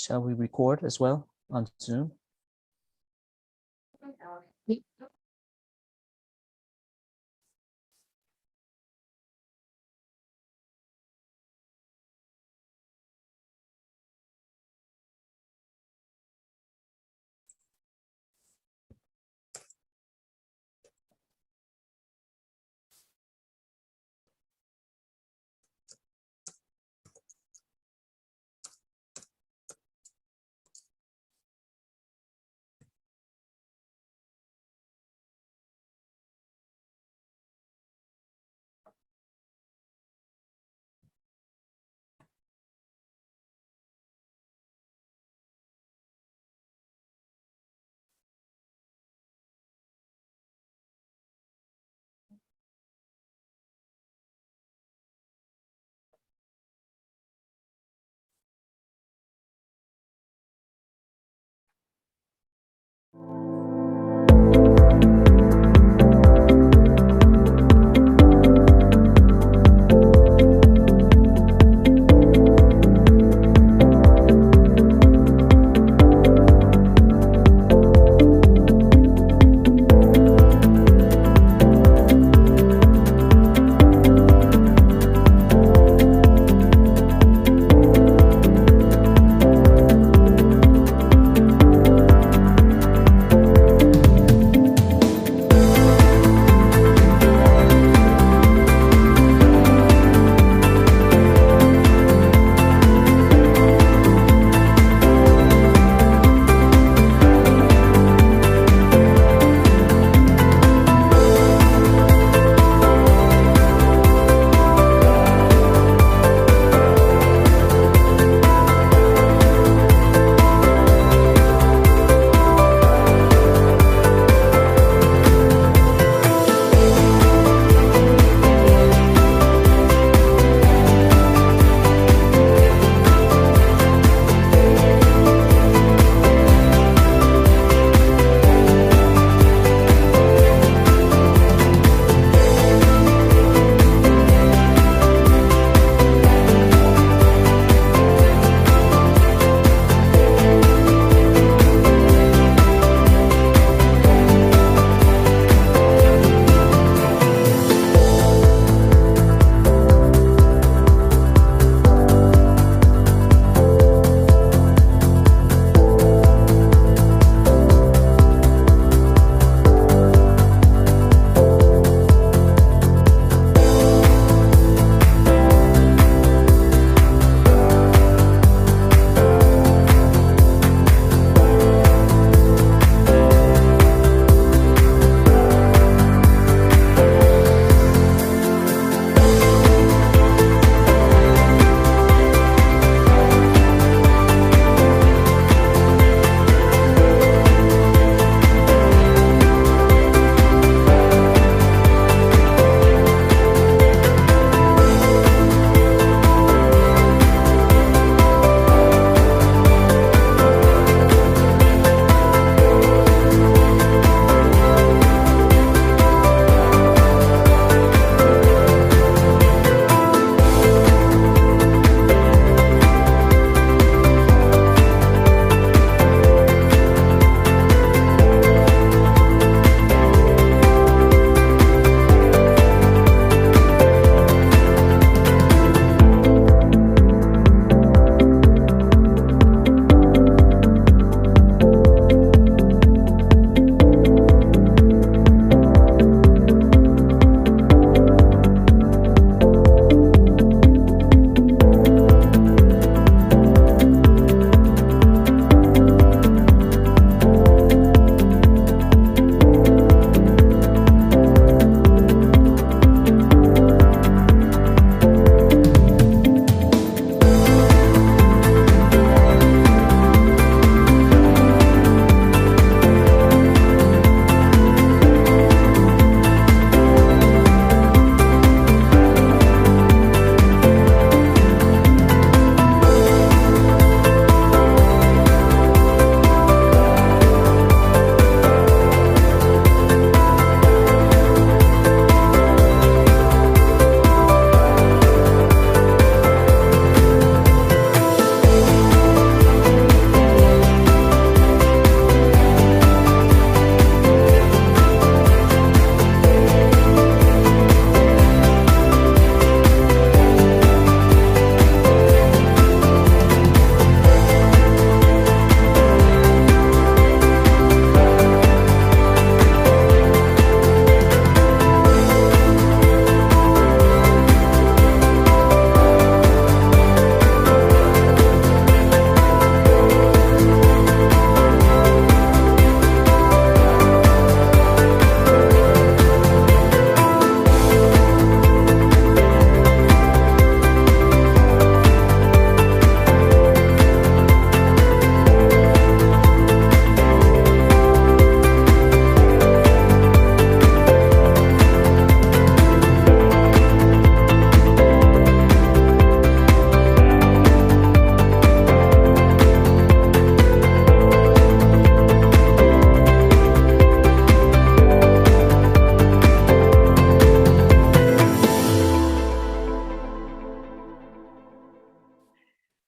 Shall we record as well on Zoom?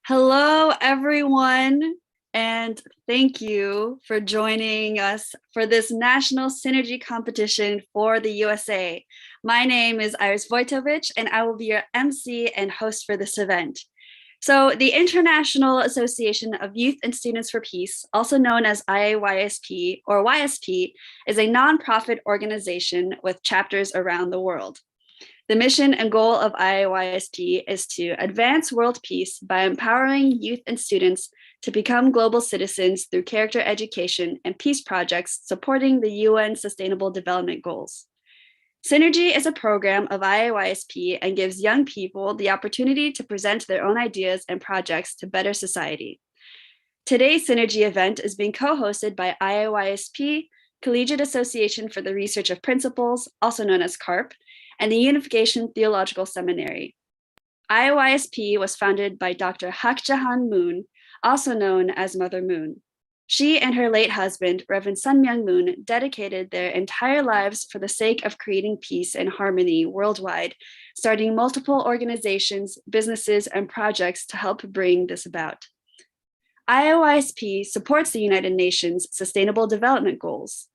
Hello, everyone, and thank you for joining us for this national synergy competition for the USA. My name is Iris Vojtovich, and I will be your MC and host for this event. So, the International Association of Youth and Students for Peace, also known as IAYSP or YSP, is a nonprofit organization with chapters around the world. The mission and goal of IAYSP is to advance world peace by empowering youth and students to become global citizens through character education and peace projects supporting the UN Sustainable Development Goals. Synergy is a program of IAYSP and gives young people the opportunity to present their own ideas and projects to better society. Today's Synergy event is being co-hosted by IAYSP, Collegiate Association for the Research of Principles, also known as CARP, and the Unification Theological Seminary. IAYSP was founded by Dr. Hak Jahan Moon, also known as Mother Moon. She and her late husband, Reverend Sun Myung Moon, dedicated their entire lives for the sake of creating peace and harmony worldwide, starting multiple organizations, businesses, and projects to help bring this about. IAYSP supports the United Nations Sustainable Development Goals.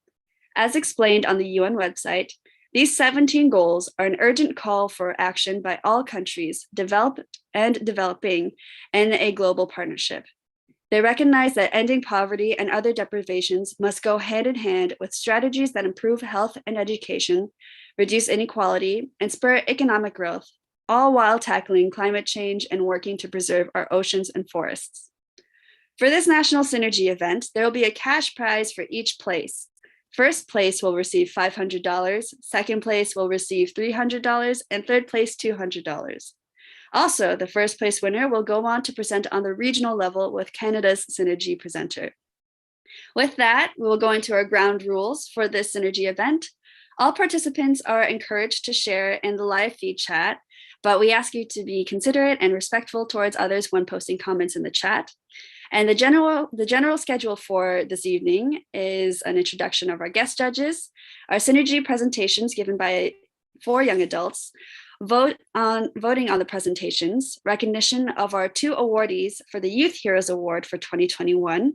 As explained on the UN website, these 17 goals are an urgent call for action by all countries, developed and developing, in a global partnership. They recognize that ending poverty and other deprivations must go hand in hand with strategies that improve health and education, reduce inequality, and spur economic growth, all while tackling climate change and working to preserve our oceans and forests. For this National Synergy event, there will be a cash prize for each place. First place will receive $500, second place will receive $300, and third place $200. Also, the first place winner will go on to present on the regional level with Canada's Synergy presenter. With that, we will go into our ground rules for this Synergy event. All participants are encouraged to share in the live feed chat, but we ask you to be considerate and respectful towards others when posting comments in the chat. And the general schedule for this evening is an introduction of our guest judges, our synergy presentations given by 4 young adults, voting on the presentations, recognition of our 2 awardees for the Youth Heroes Award for 2021,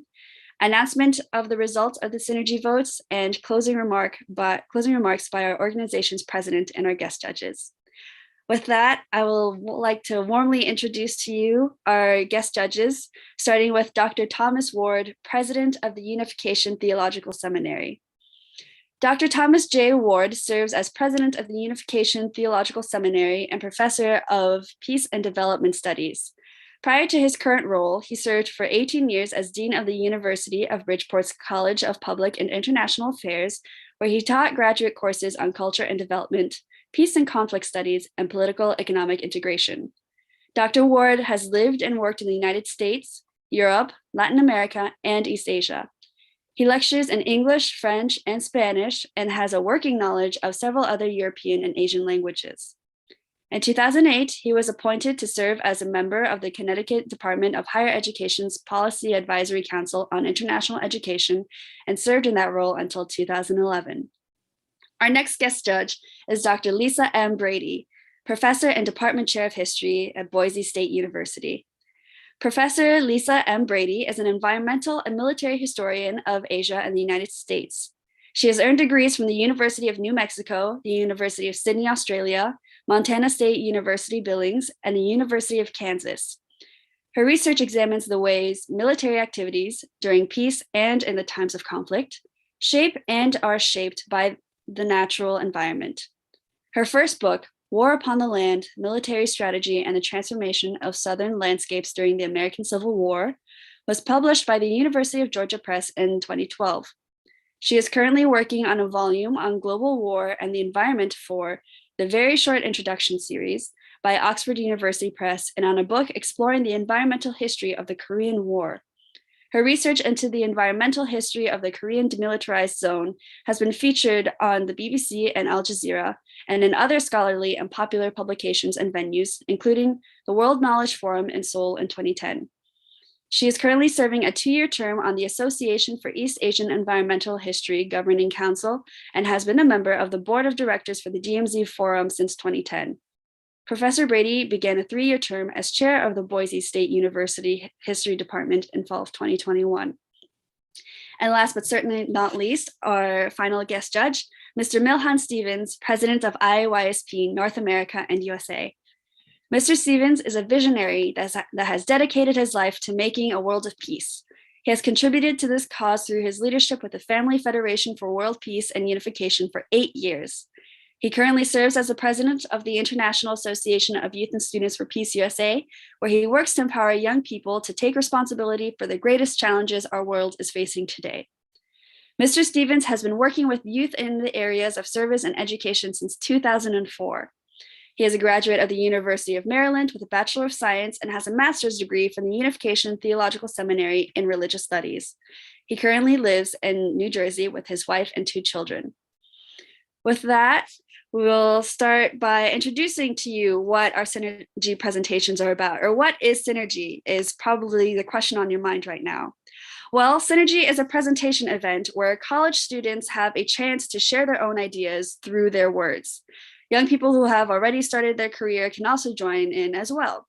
announcement of the results of the synergy votes, and closing remarks by our organization's president and our guest judges. With that, I will like to warmly introduce to you our guest judges, starting with Dr. Thomas Ward, President of the Unification Theological Seminary. Dr. Thomas J. Ward serves as President of the Unification Theological Seminary and Professor of Peace and Development Studies. Prior to his current role, he served for 18 years as Dean of the University of Bridgeport's College of Public and International Affairs, where he taught graduate courses on culture and development, peace and conflict studies, and political economic integration. Dr. Ward has lived and worked in the United States, Europe, Latin America, and East Asia. He lectures in English, French, and Spanish, and has a working knowledge of several other European and Asian languages. In 2008, he was appointed to serve as a member of the Connecticut Department of Higher Education's Policy Advisory Council on International Education and served in that role until 2011. Our next guest judge is Dr. Lisa M. Brady, Professor and Department Chair of History at Boise State University. Professor Lisa M. Brady is an environmental and military historian of Asia and the United States. She has earned degrees from the University of New Mexico, the University of Sydney, Australia, Montana State University Billings, and the University of Kansas. Her research examines the ways military activities during peace and in the times of conflict shape and are shaped by the natural environment. Her first book, War Upon the Land, Military Strategy and the Transformation of Southern Landscapes During the American Civil War, was published by the University of Georgia Press in 2012. She is currently working on a volume on global war and the environment for the Very Short Introduction series by Oxford University Press and on a book exploring the environmental history of the Korean War. Her research into the environmental history of the Korean Demilitarized Zone has been featured on the BBC and Al Jazeera and in other scholarly and popular publications and venues, including the World Knowledge Forum in Seoul in 2010. She is currently serving a 2-year term on the Association for East Asian Environmental History Governing Council and has been a member of the board of directors for the DMZ Forum since 2010. Professor Brady began a 3-year term as chair of the Boise State University History Department in fall of 2021. And last but certainly not least, our final guest judge, Mr. Milhan Stevens, president of IAYSP North America and USA. Mr. Stevens is a visionary that has dedicated his life to making a world of peace. He has contributed to this cause through his leadership with the Family Federation for World Peace and Unification for 8 years. He currently serves as the president of the International Association of Youth and Students for Peace USA, where he works to empower young people to take responsibility for the greatest challenges our world is facing today. Mr. Stevens has been working with youth in the areas of service and education since 2004. He is a graduate of the University of Maryland with a Bachelor of Science and has a master's degree from the Unification Theological Seminary in Religious Studies. He currently lives in New Jersey with his wife and 2 children. With that, we'll start by introducing to you what our Synergy presentations are about, or what is Synergy is probably the question on your mind right now. Well, Synergy is a presentation event where college students have a chance to share their own ideas through their words. Young people who have already started their career can also join in as well.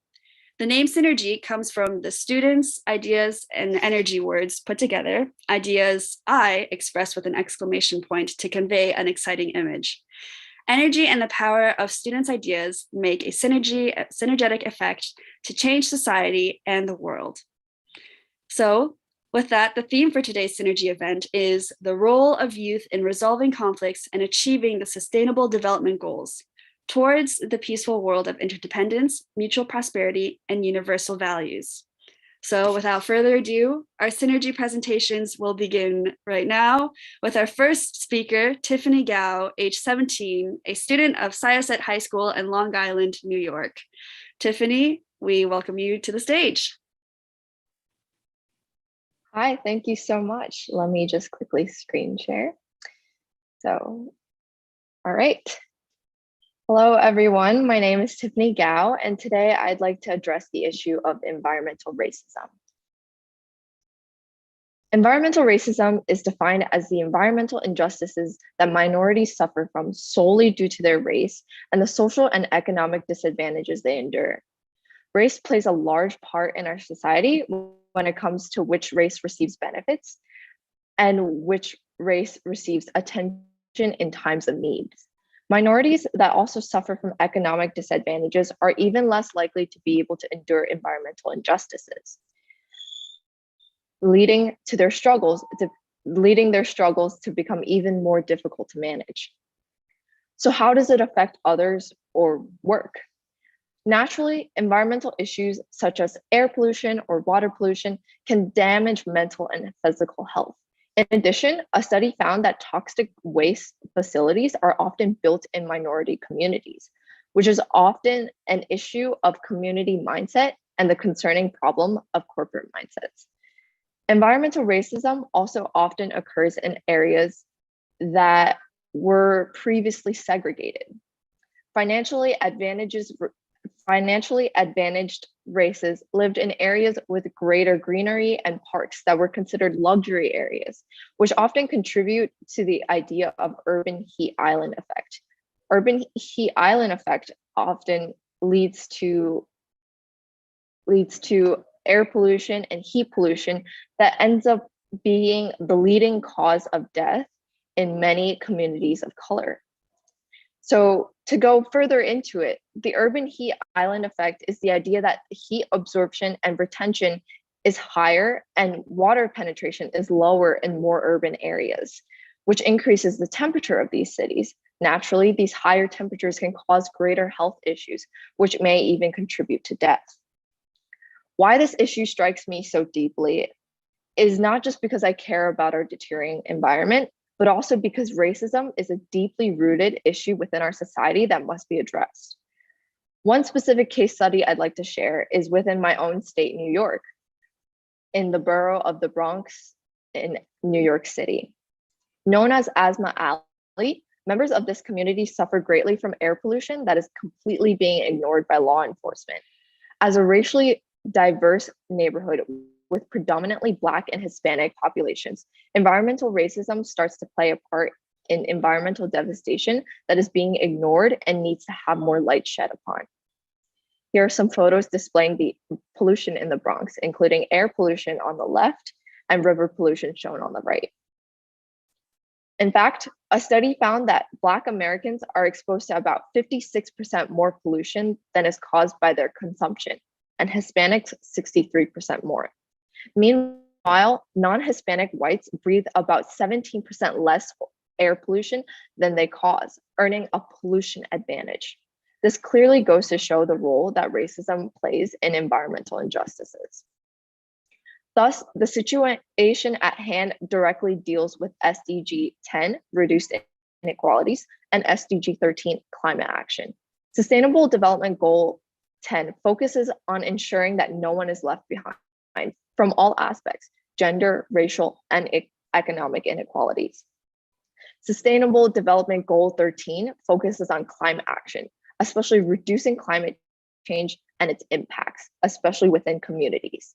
The name Synergy comes from the students' ideas and energy words put together, ideas I expressed with an exclamation point to convey an exciting image. Energy and the power of students' ideas make a synergetic effect to change society and the world. So, with that, the theme for today's Synergy event is the role of youth in resolving conflicts and achieving the Sustainable Development Goals towards the peaceful world of interdependence, mutual prosperity, and universal values. So without further ado, our Synergy presentations will begin right now with our first speaker, Tiffany Gao, age 17, a student of Syosset High School in Long Island, New York. Tiffany, we welcome you to the stage. Hi, thank you so much. Let me just quickly screen share. So, all right. Hello, everyone. My name is Tiffany Gao, and today I'd like to address the issue of environmental racism. Environmental racism is defined as the environmental injustices that minorities suffer from solely due to their race and the social and economic disadvantages they endure. Race plays a large part in our society when it comes to which race receives benefits and which race receives attention in times of need. Minorities that also suffer from economic disadvantages are even less likely to be able to endure environmental injustices, leading their struggles to become even more difficult to manage. So how does it affect others or work? Naturally, environmental issues such as air pollution or water pollution can damage mental and physical health. In addition, a study found that toxic waste facilities are often built in minority communities, which is often an issue of community mindset and the concerning problem of corporate mindsets. Environmental racism also often occurs in areas that were previously segregated. Financially advantaged races lived in areas with greater greenery and parks that were considered luxury areas, which often contribute to the idea of urban heat island effect. Urban heat island effect often leads to air pollution and heat pollution that ends up being the leading cause of death in many communities of color. So to go further into it, the urban heat island effect is the idea that heat absorption and retention is higher and water penetration is lower in more urban areas, which increases the temperature of these cities. Naturally, these higher temperatures can cause greater health issues, which may even contribute to death. Why this issue strikes me so deeply is not just because I care about our deteriorating environment, but also because racism is a deeply rooted issue within our society that must be addressed. One specific case study I'd like to share is within my own state, New York, in the borough of the Bronx in New York City. Known as Asthma Alley, members of this community suffer greatly from air pollution that is completely being ignored by law enforcement. As a racially diverse neighborhood with predominantly Black and Hispanic populations, environmental racism starts to play a part in environmental devastation that is being ignored and needs to have more light shed upon. Here are some photos displaying the pollution in the Bronx, including air pollution on the left and river pollution shown on the right. In fact, a study found that Black Americans are exposed to about 56% more pollution than is caused by their consumption, and Hispanics 63% more. Meanwhile, non-Hispanic whites breathe about 17% less air pollution than they cause, earning a pollution advantage. This clearly goes to show the role that racism plays in environmental injustices. Thus, the situation at hand directly deals with SDG 10, reduced inequalities, and SDG 13, climate action. Sustainable Development Goal 10 focuses on ensuring that no one is left behind from all aspects, gender, racial, and economic inequalities. Sustainable Development Goal 13 focuses on climate action, especially reducing climate change and its impacts, especially within communities.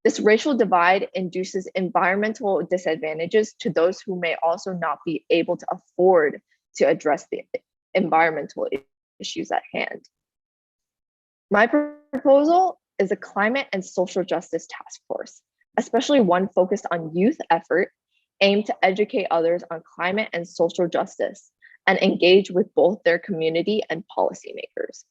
This racial divide induces environmental disadvantages to those who may also not be able to afford to address the environmental issues at hand. My proposal is a climate and social justice task force, especially one focused on youth effort aimed to educate others on climate and social justice and engage with both their community and policymakers.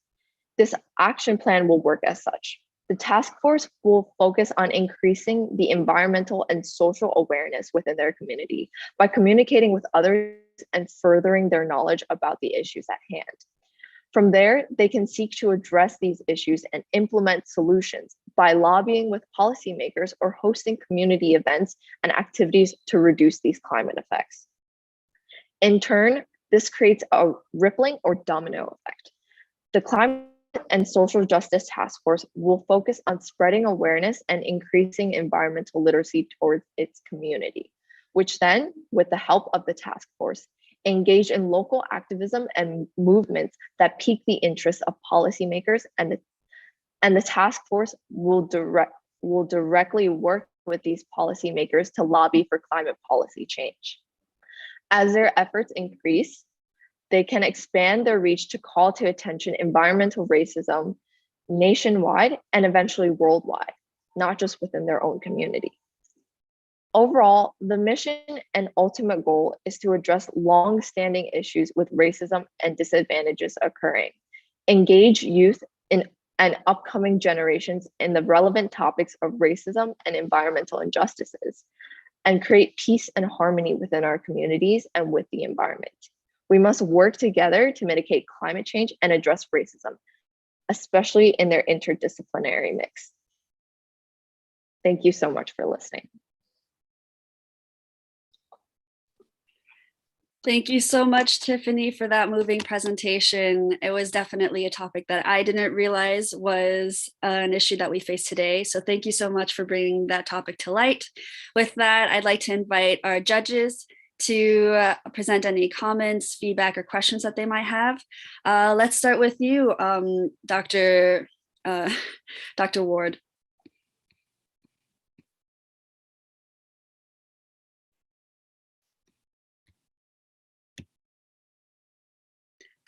This action plan will work as such. The task force will focus on increasing the environmental and social awareness within their community by communicating with others and furthering their knowledge about the issues at hand. From there, they can seek to address these issues and implement solutions by lobbying with policymakers or hosting community events and activities to reduce these climate effects. In turn, this creates a rippling or domino effect. The Climate and Social Justice Task Force will focus on spreading awareness and increasing environmental literacy towards its community, which then, with the help of the task force, engage in local activism and movements that pique the interest of policymakers, and the task force will directly work with these policymakers to lobby for climate policy change. As their efforts increase, they can expand their reach to call to attention environmental racism nationwide and eventually worldwide, not just within their own community. Overall, the mission and ultimate goal is to address long-standing issues with racism and disadvantages occurring, engage youth and upcoming generations in the relevant topics of racism and environmental injustices, and create peace and harmony within our communities and with the environment. We must work together to mitigate climate change and address racism, especially in their interdisciplinary mix. Thank you so much for listening. Thank you so much, Tiffany, for that moving presentation. It was definitely a topic that I didn't realize was an issue that we face today. So thank you so much for bringing that topic to light. With that, I'd like to invite our judges to present any comments, feedback, or questions that they might have. Let's start with you, Dr. Ward.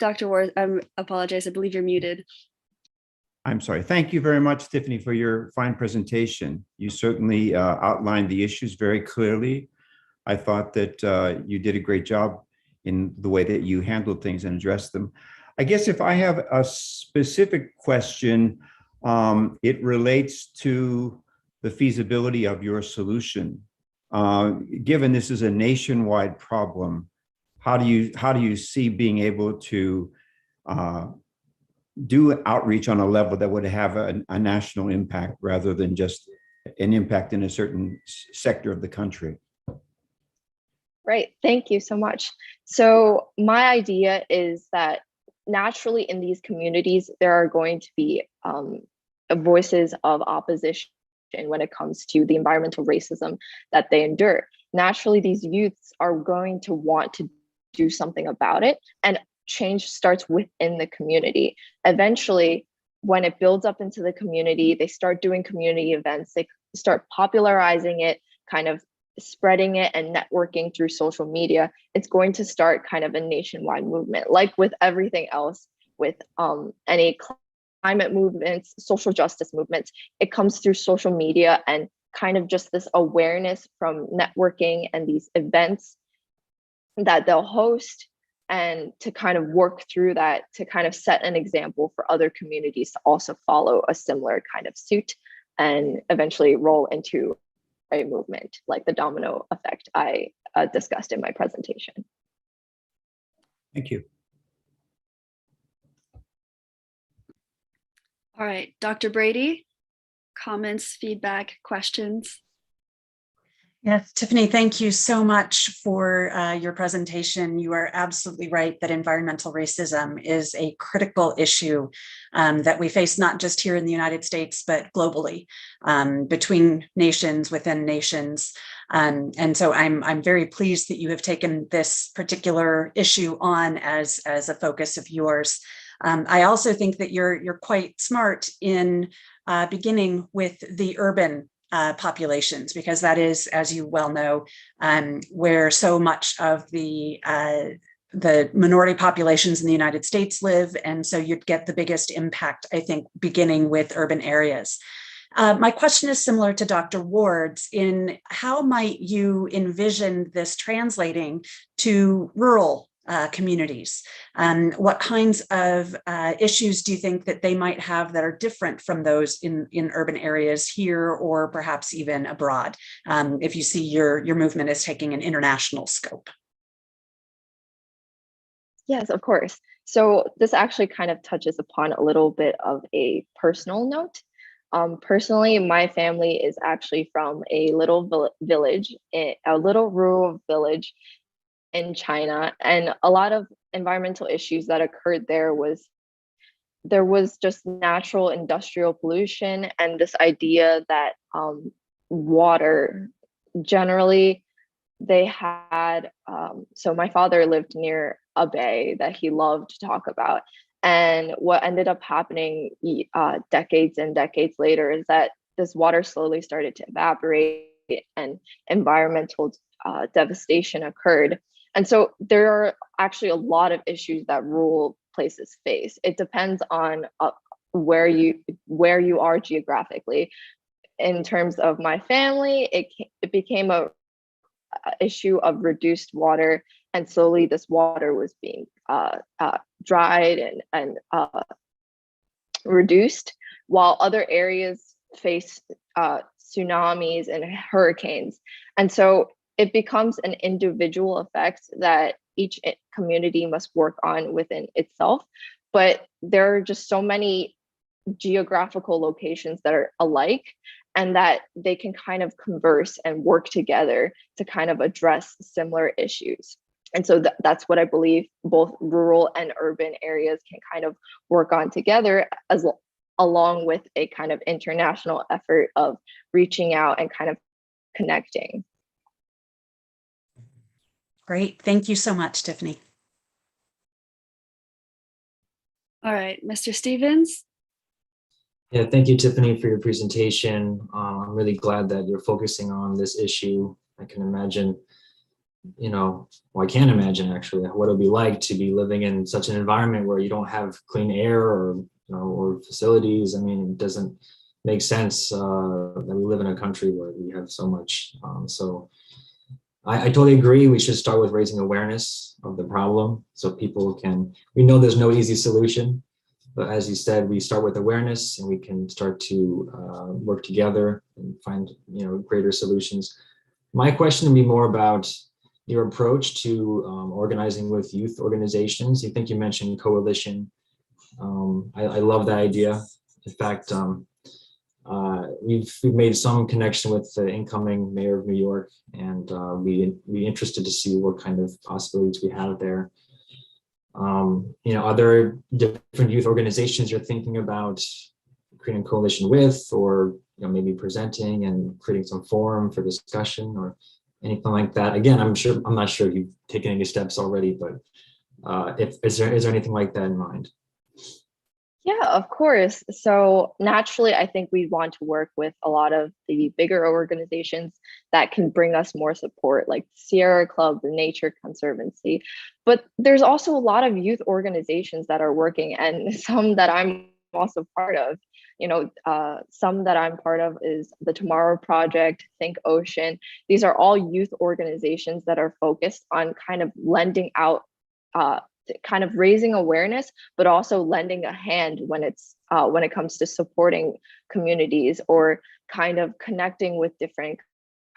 Dr. Ward, I apologize, I believe you're muted. I'm sorry. Thank you very much, Tiffany, for your fine presentation. You certainly outlined the issues very clearly. I thought that you did a great job in the way that you handled things and addressed them. I guess if I have a specific question, it relates to the feasibility of your solution. Given this is a nationwide problem, how do you see being able to do outreach on a level that would have a national impact rather than just an impact in a certain sector of the country? Right, thank you so much. So my idea is that naturally in these communities, there are going to be voices of opposition when it comes to the environmental racism that they endure. Naturally, these youths are going to want to do something about it, and change starts within the community. Eventually, when it builds up into the community, they start doing community events, they start popularizing it, kind of spreading it and networking through social media. It's going to start kind of a nationwide movement, like with everything else, with any climate movements, social justice movements, it comes through social media and kind of just this awareness from networking and these events that they'll host, and to kind of work through that to kind of set an example for other communities to also follow a similar kind of suit and eventually roll into a movement like the domino effect I discussed in my presentation. Thank you. All right, Dr. Brady, comments, feedback, questions? Yes, Tiffany, thank you so much for your presentation. You are absolutely right that environmental racism is a critical issue that we face not just here in the United States, but globally, between nations, within nations. And so I'm very pleased that you have taken this particular issue on as a focus of yours. I also think that you're quite smart in beginning with the urban populations, because that is, as you well know, where so much of the minority populations in the United States live. And so you'd get the biggest impact, I think, beginning with urban areas. My question is similar to Dr. Ward's in how might you envision this translating to rural communities? What kinds of issues do you think that they might have that are different from those in urban areas here or perhaps even abroad, if you see your movement as taking an international scope? Yes, of course. So this actually kind of touches upon a little bit of a personal note. Personally, my family is actually from a little village, a little rural village in China, and a lot of environmental issues that occurred there was just natural industrial pollution and this idea that water generally they had so my father lived near a bay that he loved to talk about, and what ended up happening decades and decades later is that this water slowly started to evaporate and environmental devastation occurred. And so there are actually a lot of issues that rural places face. It depends on where you are geographically. In terms of my family, it became a issue of reduced water, and slowly this water was being dried and reduced, while other areas face tsunamis and hurricanes. And so it becomes an individual effect that each community must work on within itself. But there are just so many geographical locations that are alike, and that they can kind of converse and work together to kind of address similar issues. And so that's what I believe both rural and urban areas can kind of work on together, along with a kind of international effort of reaching out and kind of connecting. Great. Thank you so much, Tiffany. All right, Mr. Stevens. Yeah, thank you, Tiffany, for your presentation. I'm really glad that you're focusing on this issue. I can imagine, well, I can't imagine actually what it would be like to be living in such an environment where you don't have clean air or, or facilities. I mean, it doesn't make sense that we live in a country where we have so much. So I totally agree. We should start with raising awareness of the problem so people can, we know there's no easy solution. But as you said, we start with awareness and we can start to work together and find, greater solutions. My question would be more about your approach to organizing with youth organizations. You think you mentioned coalition. I love that idea. In fact, we've made some connection with the incoming mayor of New York, and we interested to see what kind of possibilities we have there. Are there different youth organizations you're thinking about creating a coalition with, or maybe presenting and creating some forum for discussion or anything like that? Again, I'm not sure if you've taken any steps already, but is there anything like that in mind? Yeah, of course. So naturally, I think we want to work with a lot of the bigger organizations that can bring us more support, like Sierra Club, the Nature Conservancy. But there's also a lot of youth organizations that are working, and some that I'm also part of. Some that I'm part of is the Tomorrow Project, Think Ocean. These are all youth organizations that are focused on kind of lending out, kind of raising awareness, but also lending a hand when it comes to supporting communities or kind of connecting with different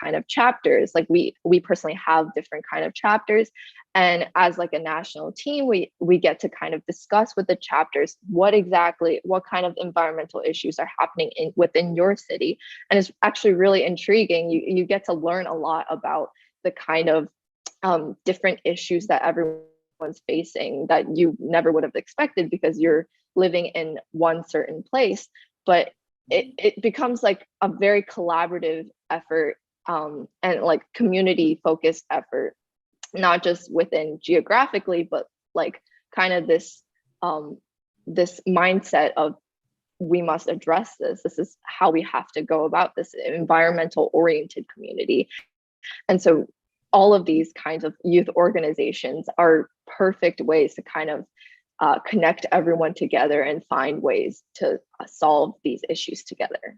kind of chapters. Like we personally have different kind of chapters, and as like a national team, we get to kind of discuss with the chapters what kind of environmental issues are happening within your city. And it's actually really intriguing. You get to learn a lot about the kind of different issues that everyone's facing that you never would have expected because you're living in one certain place. But it becomes like a very collaborative effort, and like community focused effort, not just within geographically, but like kind of this mindset of we must address this. This is how we have to go about this environmental oriented community. And so all of these kinds of youth organizations are perfect ways to kind of connect everyone together and find ways to solve these issues together.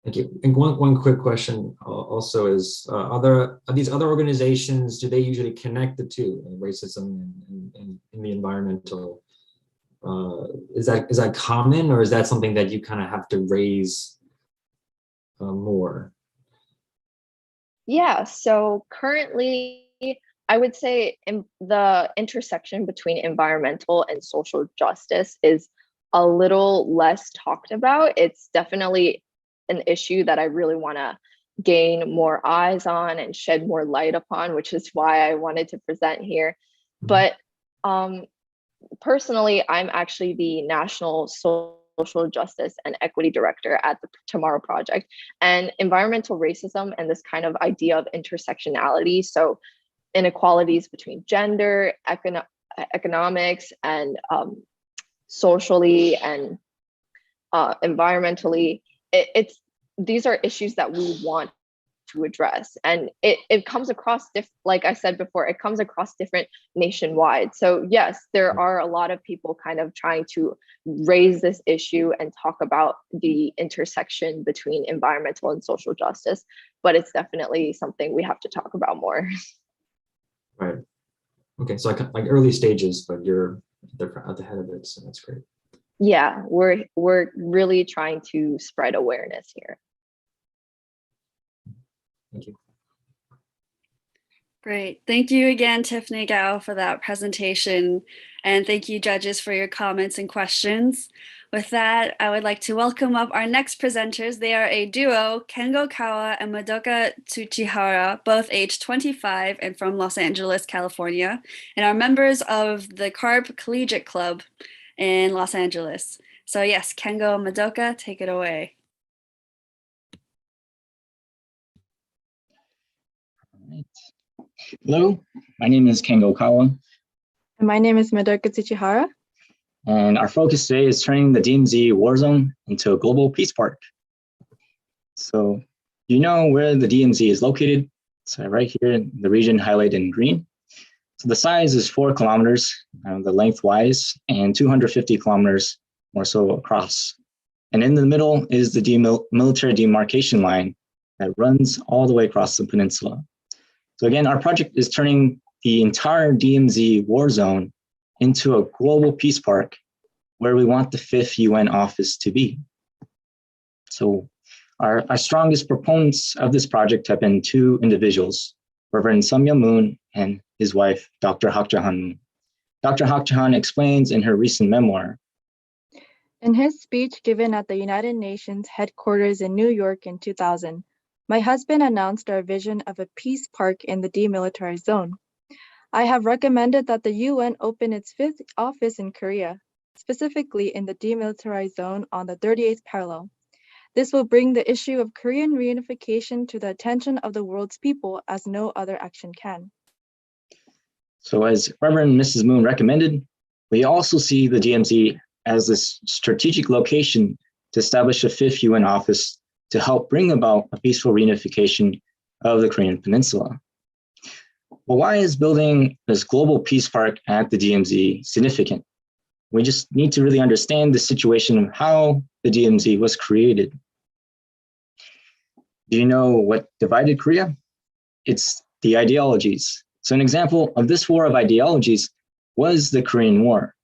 Thank you. And one quick question also is, are these other organizations, do they usually connect the two, racism and the environmental? Is that common, or is that something that you kind of have to raise more? Yeah, so currently, I would say the intersection between environmental and social justice is a little less talked about. It's definitely an issue that I really want to gain more eyes on and shed more light upon, which is why I wanted to present here. But personally, I'm actually the National Social Justice and Equity Director at the Tomorrow Project. And environmental racism and this kind of idea of intersectionality, so inequalities between gender, economics, and socially and environmentally, these are issues that we want to address, and it comes across like I said before, it comes across different nationwide. So yes, there are a lot of people kind of trying to raise this issue and talk about the intersection between environmental and social justice, but it's definitely something we have to talk about more. Right. Okay, so like early stages, but you're at the head of it, so that's great. Yeah, we're really trying to spread awareness here. Thank you. Great. Thank you again, Tiffany Gao, for that presentation. And thank you, judges, for your comments and questions. With that, I would like to welcome up our next presenters. They are a duo, Kengo Kawa and Madoka Tsuchihara, both age 25 and from Los Angeles, California, and are members of the CARP Collegiate Club in Los Angeles. So yes, Kengo and Madoka, take it away. Right. Hello, my name is Kengo Kawa. And my name is Madoka Tsuchihara. And our focus today is turning the DMZ war zone into a global peace park. So you know where the DMZ is located. So right here in the region highlighted in green. So the size is 4 kilometers, the lengthwise, and 250 kilometers more so across. And in the middle is the military demarcation line that runs all the way across the peninsula. So again, our project is turning the entire DMZ war zone into a global peace park where we want the 5th UN office to be. So our strongest proponents of this project have been 2 individuals, Reverend Samya Moon and his wife, Dr. Hak Jahan Moon. Dr. Hak Jahan explains in her recent memoir. In his speech given at the United Nations headquarters in New York in 2000, my husband announced our vision of a peace park in the demilitarized zone. I have recommended that the UN open its 5th office in Korea, specifically in the demilitarized zone on the 38th parallel. This will bring the issue of Korean reunification to the attention of the world's people as no other action can. So as Reverend Mrs. Moon recommended, we also see the DMZ as this strategic location to establish a 5th UN office to help bring about a peaceful reunification of the Korean Peninsula. Well, why is building this global peace park at the DMZ significant? We just need to really understand the situation of how the DMZ was created. Do you know what divided Korea? It's the ideologies. So an example of this war of ideologies was the Korean War.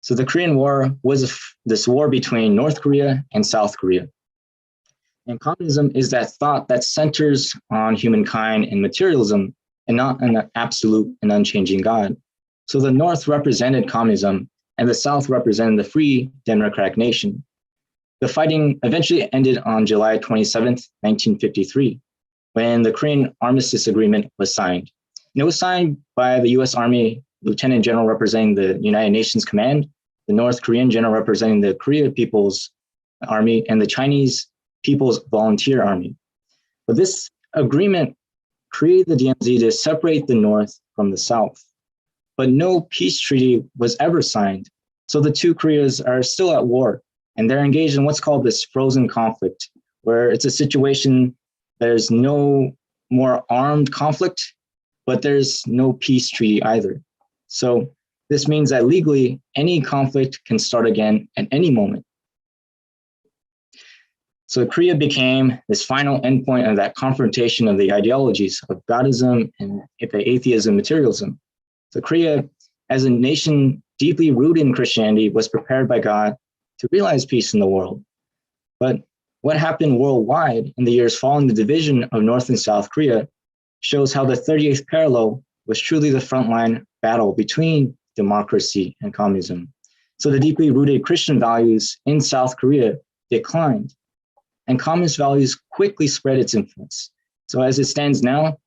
So the Korean War was this war between North Korea and South Korea. And communism is that thought that centers on humankind and materialism and not an absolute and unchanging God. So the North represented communism and the South represented the free democratic nation. The fighting eventually ended on July 27th, 1953, when the Korean Armistice Agreement was signed. And it was signed by the US Army Lieutenant General representing the United Nations Command, the North Korean General representing the Korea People's Army, and the Chinese People's Volunteer Army. But this agreement created the DMZ to separate the North from the South. But no peace treaty was ever signed. So the two Koreas are still at war, and they're engaged in what's called this frozen conflict, where it's a situation, there's no more armed conflict, but there's no peace treaty either. So this means that legally, any conflict can start again at any moment. So Korea became this final endpoint of that confrontation of the ideologies of Godism and the atheism, materialism. So Korea, as a nation deeply rooted in Christianity, was prepared by God to realize peace in the world. But what happened worldwide in the years following the division of North and South Korea shows how the 38th parallel was truly the frontline battle between democracy and communism. So the deeply rooted Christian values in South Korea declined, and communist values quickly spread its influence. So as it stands now,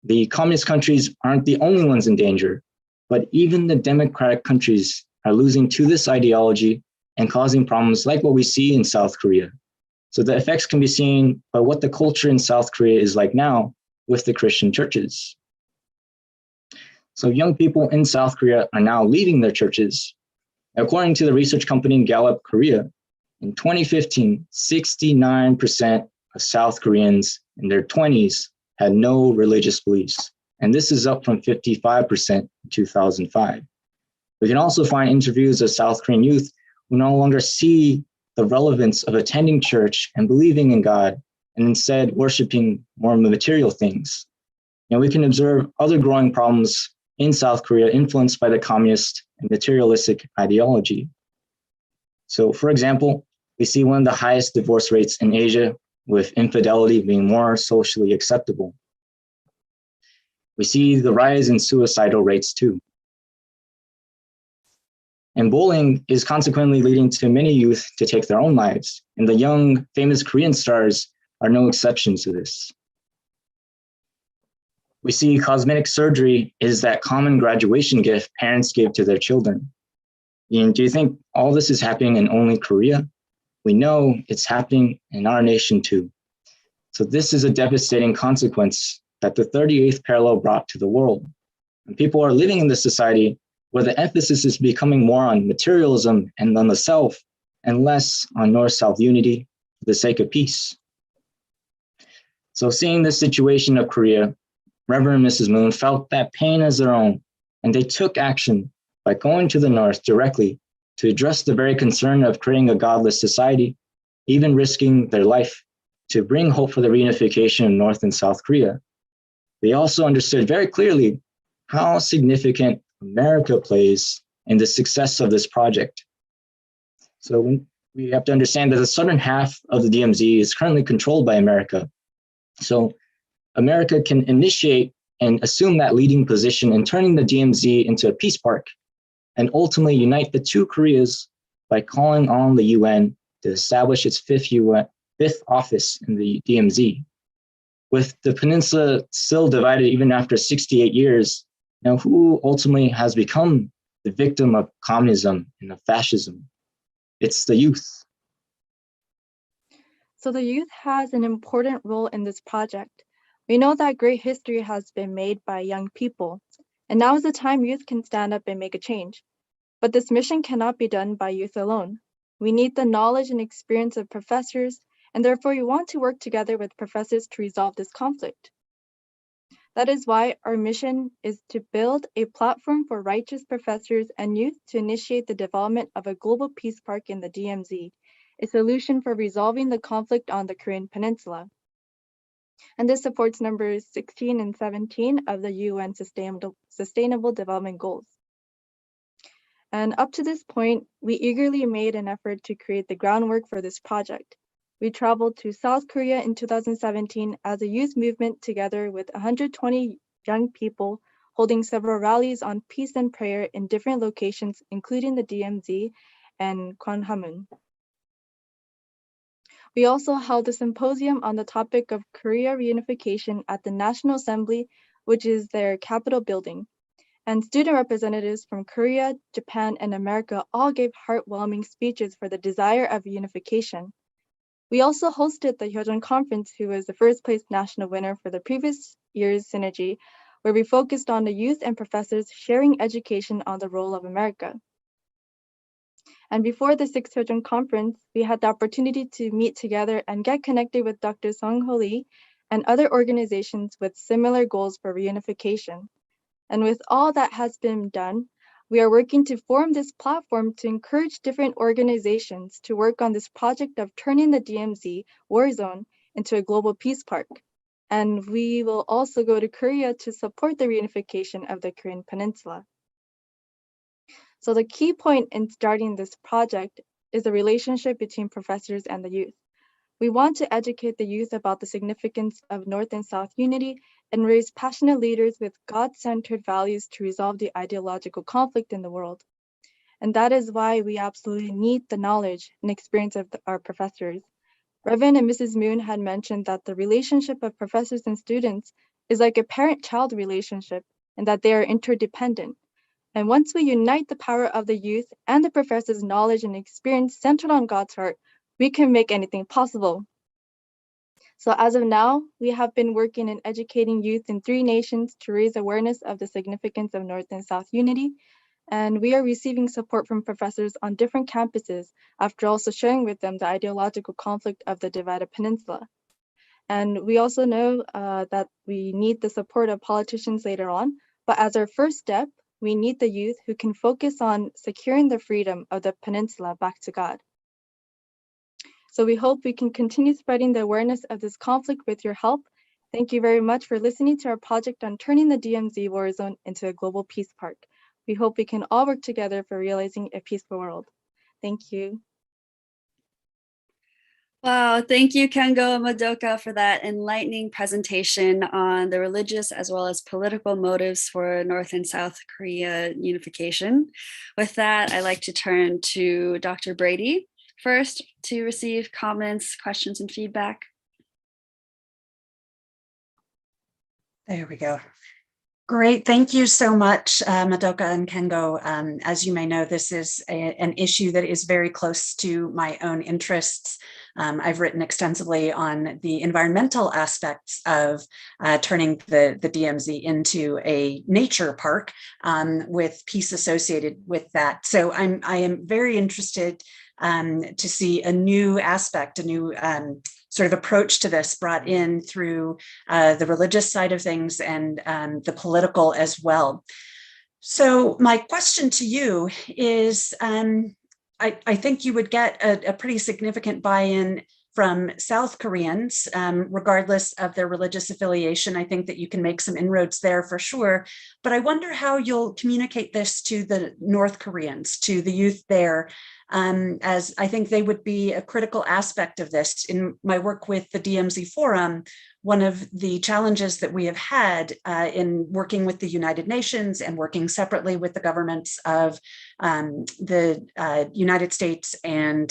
the communist countries aren't the only ones in danger, but even the democratic countries are losing to this ideology and causing problems like what we see in South Korea. So the effects can be seen by what the culture in South Korea is like now with the Christian churches. So young people in South Korea are now leaving their churches. According to the research company Gallup Korea, in 2015, 69% of South Koreans in their 20s had no religious beliefs. And this is up from 55% in 2005. We can also find interviews of South Korean youth who no longer see the relevance of attending church and believing in God, and instead worshiping more material things. And we can observe other growing problems in South Korea influenced by the communist and materialistic ideology. So for example, we see one of the highest divorce rates in Asia, with infidelity being more socially acceptable. We see the rise in suicidal rates too. And bullying is consequently leading to many youth to take their own lives. And the young, famous Korean stars are no exception to this. We see cosmetic surgery is that common graduation gift parents give to their children. And do you think all this is happening in only Korea? We know it's happening in our nation too. So this is a devastating consequence that the 38th parallel brought to the world. And people are living in this society where the emphasis is becoming more on materialism and on the self, and less on North-South unity for the sake of peace. So seeing the situation of Korea, Reverend and Mrs. Moon felt that pain as their own, and they took action by going to the North directly to address the very concern of creating a godless society, even risking their life to bring hope for the reunification of North and South Korea. They also understood very clearly how significant America plays in the success of this project. So we have to understand that the southern half of the DMZ is currently controlled by America. So America can initiate and assume that leading position in turning the DMZ into a peace park, and ultimately unite the two Koreas by calling on the UN to establish its fifth office in the DMZ. With the peninsula still divided even after 68 years, now who ultimately has become the victim of communism and of fascism? It's the youth. So the youth has an important role in this project. We know that great history has been made by young people, and now is the time youth can stand up and make a change. But this mission cannot be done by youth alone. We need the knowledge and experience of professors, and therefore we want to work together with professors to resolve this conflict. That is why our mission is to build a platform for righteous professors and youth to initiate the development of a global peace park in the DMZ, a solution for resolving the conflict on the Korean Peninsula. And this supports numbers 16 and 17 of the UN Sustainable Development Goals. And up to this point, we eagerly made an effort to create the groundwork for this project. We traveled to South Korea in 2017 as a youth movement together with 120 young people holding several rallies on peace and prayer in different locations, including the DMZ and Gwanghwamun. We also held a symposium on the topic of Korea reunification at the National Assembly, which is their Capitol building. And student representatives from Korea, Japan, and America all gave heartwarming speeches for the desire of unification. We also hosted the Hyojeon Conference, who was the first place national winner for the previous year's Synergy, where we focused on the youth and professors sharing education on the role of America. And before the 6th Hyojeon Conference, we had the opportunity to meet together and get connected with Dr. Sung-ho Lee and other organizations with similar goals for reunification. And with all that has been done, we are working to form this platform to encourage different organizations to work on this project of turning the DMZ war zone into a global peace park. And we will also go to Korea to support the reunification of the Korean Peninsula. So the key point in starting this project is the relationship between professors and the youth. We want to educate the youth about the significance of North and South unity and raise passionate leaders with God-centered values to resolve the ideological conflict in the world. And that is why we absolutely need the knowledge and experience of our professors. Reverend and Mrs. Moon had mentioned that the relationship of professors and students is like a parent-child relationship and that they are interdependent. And once we unite the power of the youth and the professors' knowledge and experience centered on God's heart, we can make anything possible. So as of now, we have been working in educating youth in 3 nations to raise awareness of the significance of North and South unity. And we are receiving support from professors on different campuses after also sharing with them the ideological conflict of the divided peninsula. And we also know that we need the support of politicians later on, but as our first step, we need the youth who can focus on securing the freedom of the peninsula back to God. So we hope we can continue spreading the awareness of this conflict with your help. Thank you very much for listening to our project on turning the DMZ war zone into a global peace park. We hope we can all work together for realizing a peaceful world. Thank you. Wow, thank you, Kengo and Madoka, for that enlightening presentation on the religious as well as political motives for North and South Korea unification. With that, I'd like to turn to Dr. Brady first to receive comments, questions, and feedback. There we go. Great. Thank you so much, Madoka and Kengo. As you may know, this is an issue that is very close to my own interests. I've written extensively on the environmental aspects of turning the DMZ into a nature park with peace associated with that. So I am very interested to see a new aspect, a new sort of approach to this brought in through the religious side of things and the political as well. So my question to you is, I think you would get a pretty significant buy-in from South Koreans, regardless of their religious affiliation. I think that you can make some inroads there for sure, but I wonder how you'll communicate this to the North Koreans, to the youth there, as I think they would be a critical aspect of this. In my work with the DMZ Forum, one of the challenges that we have had in working with the United Nations and working separately with the governments of the United States and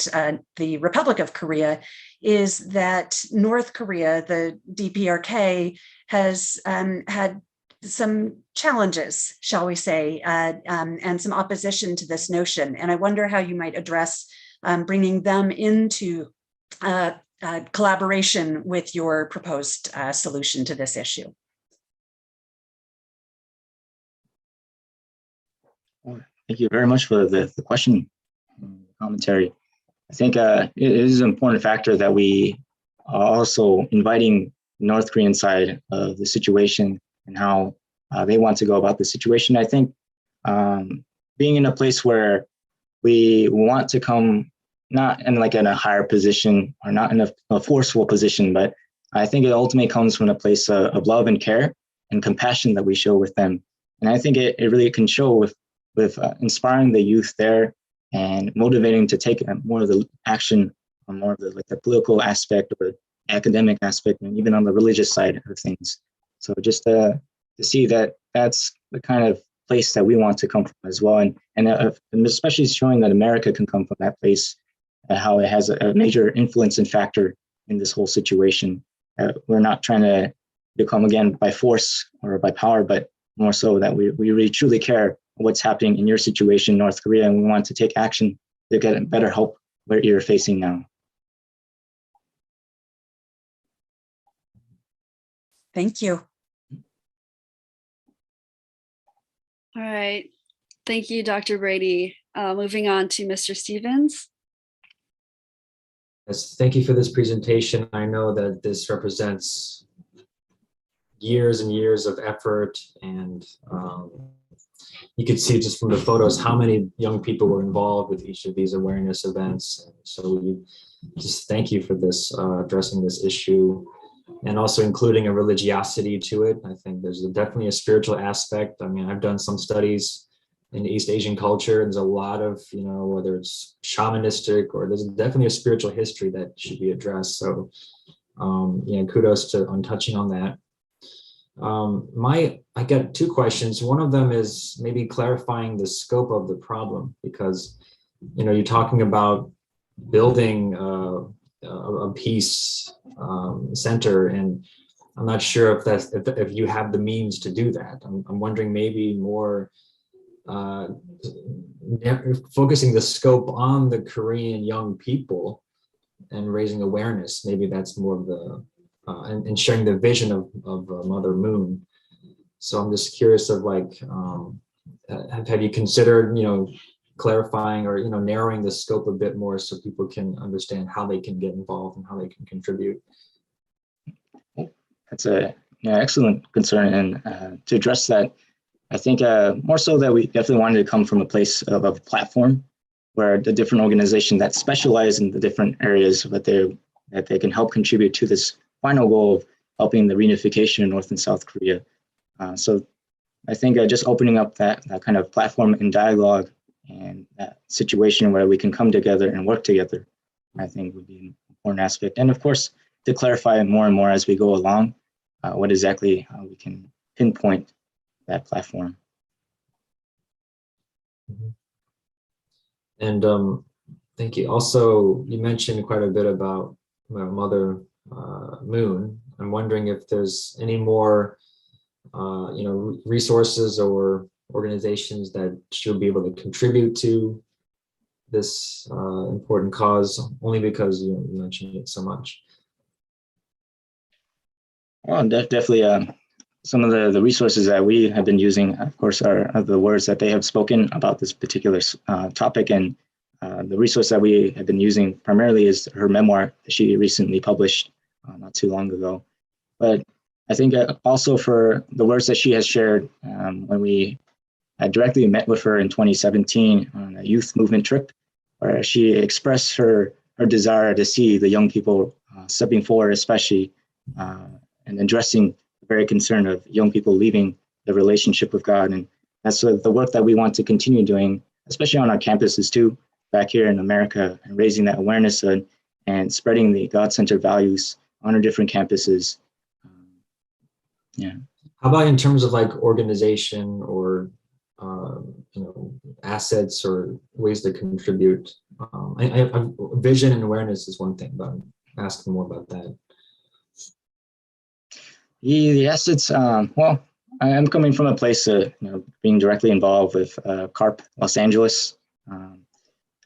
the Republic of Korea is that North Korea, the DPRK, has had some challenges, shall we say, and some opposition to this notion. And I wonder how you might address bringing them into collaboration with your proposed solution to this issue. Thank you very much for the question, commentary. I think it is an important factor that we are also inviting North Korean side of the situation and how they want to go about the situation. I think being in a place where we want to come not in like in a higher position or not in a forceful position, but I think it ultimately comes from a place of love and care and compassion that we show with them. And I think it really can show with inspiring the youth there and motivating to take more of the action on more of the like the political aspect or academic aspect, and even on the religious side of things. So just to see that that's the kind of place that we want to come from as well, and especially showing that America can come from that place, how it has a major influence and factor in this whole situation. We're not trying to become again by force or by power, but more so that we really truly care what's happening in your situation, North Korea, and we want to take action to get better help where you're facing now. Thank you. All right. Thank you, Dr. Brady. Moving on to Mr. Stevens. Yes, thank you for this presentation. I know that this represents years and years of effort, and you could see just from the photos how many young people were involved with each of these awareness events. So we just thank you for this, addressing this issue, and also including a religiosity to it. I think there's definitely a spiritual aspect. I mean, I've done some studies in East Asian culture. There's a lot of, whether it's shamanistic or there's definitely a spiritual history that should be addressed. So, kudos on touching on that. I got two questions. One of them is maybe clarifying the scope of the problem, because, you're talking about building a peace center, and I'm not sure if you have the means to do that. I'm wondering maybe more focusing the scope on the Korean young people and raising awareness. Maybe that's more of the and sharing the vision of Mother Moon. So I'm just curious of have you considered clarifying or narrowing the scope a bit more so people can understand how they can get involved and how they can contribute? That's a excellent concern, and to address that, I think more so that we definitely wanted to come from a place of a platform where the different organizations that specialize in the different areas that they can help contribute to this final goal of helping the reunification in North and South Korea. So I think just opening up that kind of platform and dialogue and that situation where we can come together and work together, I think would be an important aspect. And of course, to clarify more and more as we go along, what exactly we can pinpoint that platform. And thank you. Also, you mentioned quite a bit about Mother Moon. I'm wondering if there's any more, resources or organizations that should be able to contribute to this important cause, only because you mentioned it so much. Well, definitely. Some of the resources that we have been using, of course, are the words that they have spoken about this particular topic. And the resource that we have been using primarily is her memoir that she recently published not too long ago. But I think also for the words that she has shared when we had directly met with her in 2017 on a youth movement trip, where she expressed her desire to see the young people stepping forward, especially and addressing very concerned of young people leaving the relationship with God. And that's the work that we want to continue doing, especially on our campuses too, back here in America, and raising that awareness and spreading the God-centered values on our different campuses. How about in terms of organization or assets or ways to contribute? Vision and awareness is one thing, but I'm asking more about that. The assets, well, I'm coming from a place of being directly involved with CARP Los Angeles,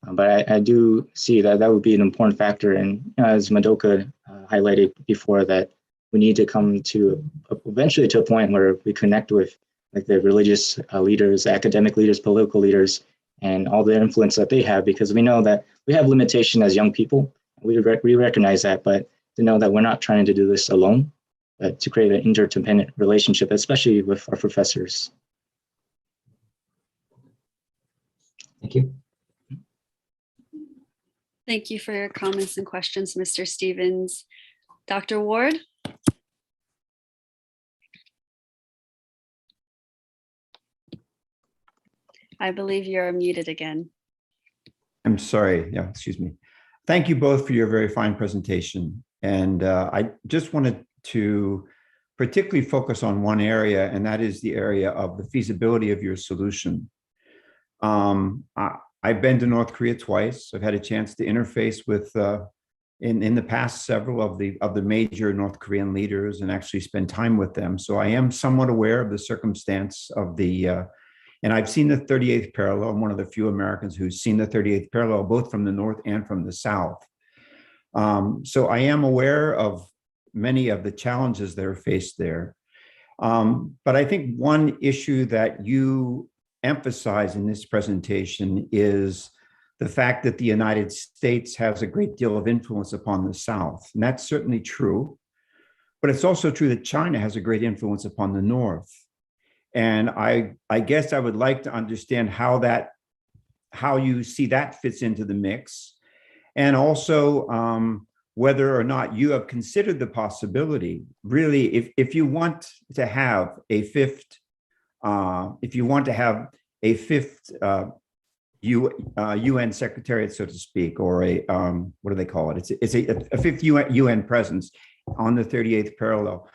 but I do see that would be an important factor. And as Madoka highlighted before, that we need to come to eventually to a point where we connect with the religious leaders, academic leaders, political leaders, and all the influence that they have, because we know that we have limitation as young people. We recognize that, but to know that we're not trying to do this alone. to create an interdependent relationship, especially with our professors. Thank you. Thank you for your comments and questions, Mr. Stevens. Dr. Ward? I believe you're muted again. I'm sorry. Yeah, excuse me. Thank you both for your very fine presentation. And I just wanted to particularly focus on one area, and that is the area of the feasibility of your solution. I've been to North Korea twice. I've had a chance to interface with, in the past, several of the major North Korean leaders and actually spend time with them. So I am somewhat aware of the circumstance of the, and I've seen the 38th parallel. I'm one of the few Americans who's seen the 38th parallel, both from the North and from the South. So I am aware of many of the challenges that are faced there. But I think one issue that you emphasize in this presentation is the fact that the United States has a great deal of influence upon the South. And that's certainly true. But it's also true that China has a great influence upon the North. And I guess I would like to understand how you see that fits into the mix. And also whether or not you have considered the possibility, really, if you want to have a fifth, UN secretariat, so to speak, or a what do they call it? It's a fifth UN presence on the 38th parallel.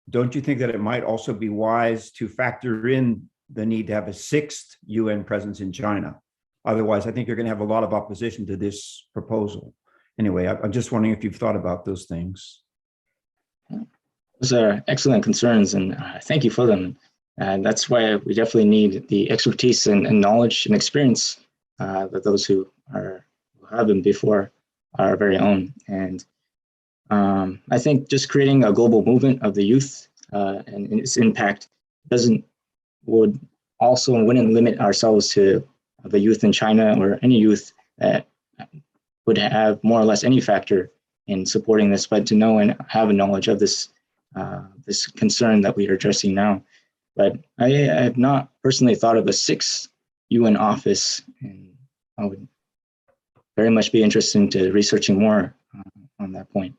Don't you think that it might also be wise to factor in the need to have a sixth UN presence in China? Otherwise, I think you're going to have a lot of opposition to this proposal. Anyway, I'm just wondering if you've thought about those things. Those are excellent concerns, and thank you for them. And that's why we definitely need the expertise and knowledge and experience that those who have been before our very own. And I think just creating a global movement of the youth and its impact wouldn't limit ourselves to the youth in China or any youth that would have more or less any factor in supporting this, but to know and have a knowledge of this this concern that we are addressing now. But I have not personally thought of a sixth UN office, and I would very much be interested into researching more on that point.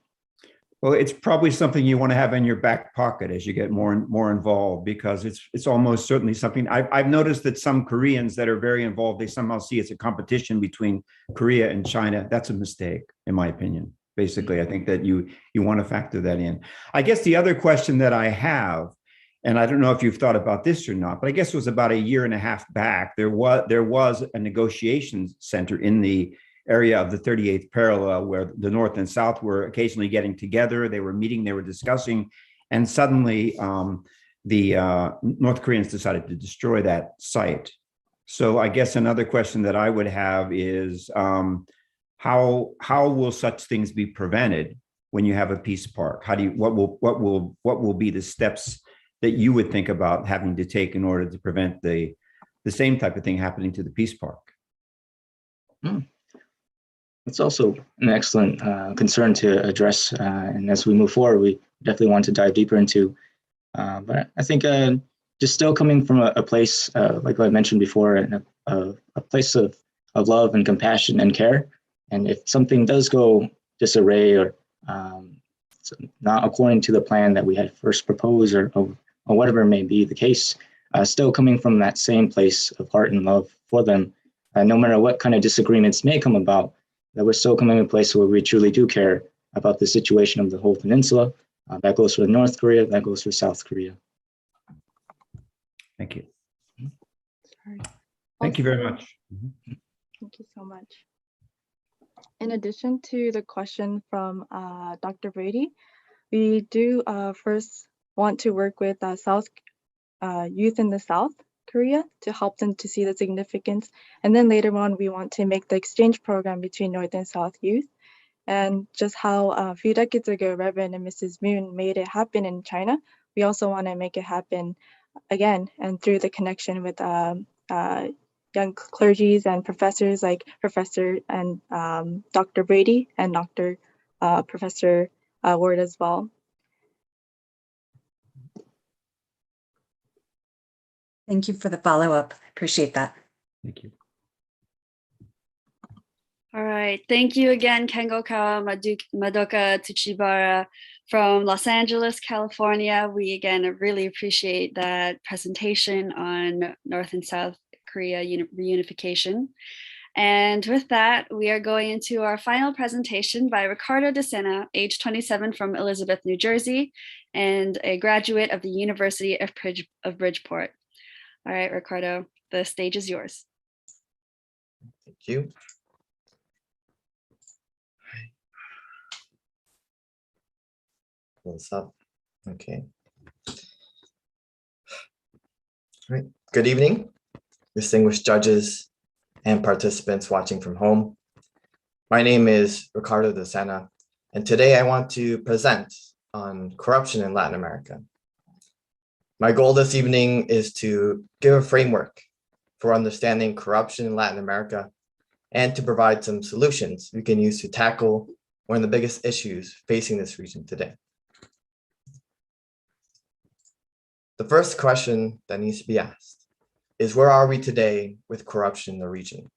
Well, it's probably something you want to have in your back pocket as you get more and more involved, because it's almost certainly something I've noticed that some Koreans that are very involved, they somehow see it's a competition between Korea and China. That's a mistake, in my opinion. Basically, I think that you want to factor that in. I guess the other question that I have, and I don't know if you've thought about this or not, but I guess it was about a year and a half back, there was a negotiation center in the area of the 38th parallel where the North and South were occasionally getting together. They were meeting, they were discussing, and suddenly the North Koreans decided to destroy that site. So I guess another question that I would have is how will such things be prevented when you have a peace park? What will be the steps that you would think about having to take in order to prevent the same type of thing happening to the peace park? It's also an excellent concern to address, and as we move forward, we definitely want to dive deeper into. But I think just still coming from a place, like I mentioned before, a place of love and compassion and care. And if something does go disarray or not according to the plan that we had first proposed, or whatever may be the case, still coming from that same place of heart and love for them, no matter what kind of disagreements may come about, that we're still coming to a place where we truly do care about the situation of the whole peninsula. That goes for North Korea, that goes for South Korea. Thank you. Sorry. Thank you very much. Thank you so much. In addition to the question from Dr. Brady, we do first want to work with youth in the South Korea to help them to see the significance. And then later on, we want to make the exchange program between North and South youth. And just how a few decades ago, Reverend and Mrs. Moon made it happen in China, we also want to make it happen again, and through the connection with young clergies and professors like Professor and Dr. Brady and Professor Ward as well. Thank you for the follow-up. Appreciate that. Thank you. All right. Thank you again, Kengoka Madoka Tsuchibara from Los Angeles, California. We again really appreciate that presentation on North and South Korea reunification. And with that, we are going into our final presentation by Ricardo De Sena, age 27 from Elizabeth, New Jersey, and a graduate of the University of Bridgeport. All right, Ricardo, the stage is yours. Thank you. What's up? Okay. All right. Good evening, distinguished judges and participants watching from home. My name is Ricardo De Sena, and today I want to present on corruption in Latin America. My goal this evening is to give a framework for understanding corruption in Latin America and to provide some solutions we can use to tackle one of the biggest issues facing this region today. The first question that needs to be asked is, where are we today with corruption in the region?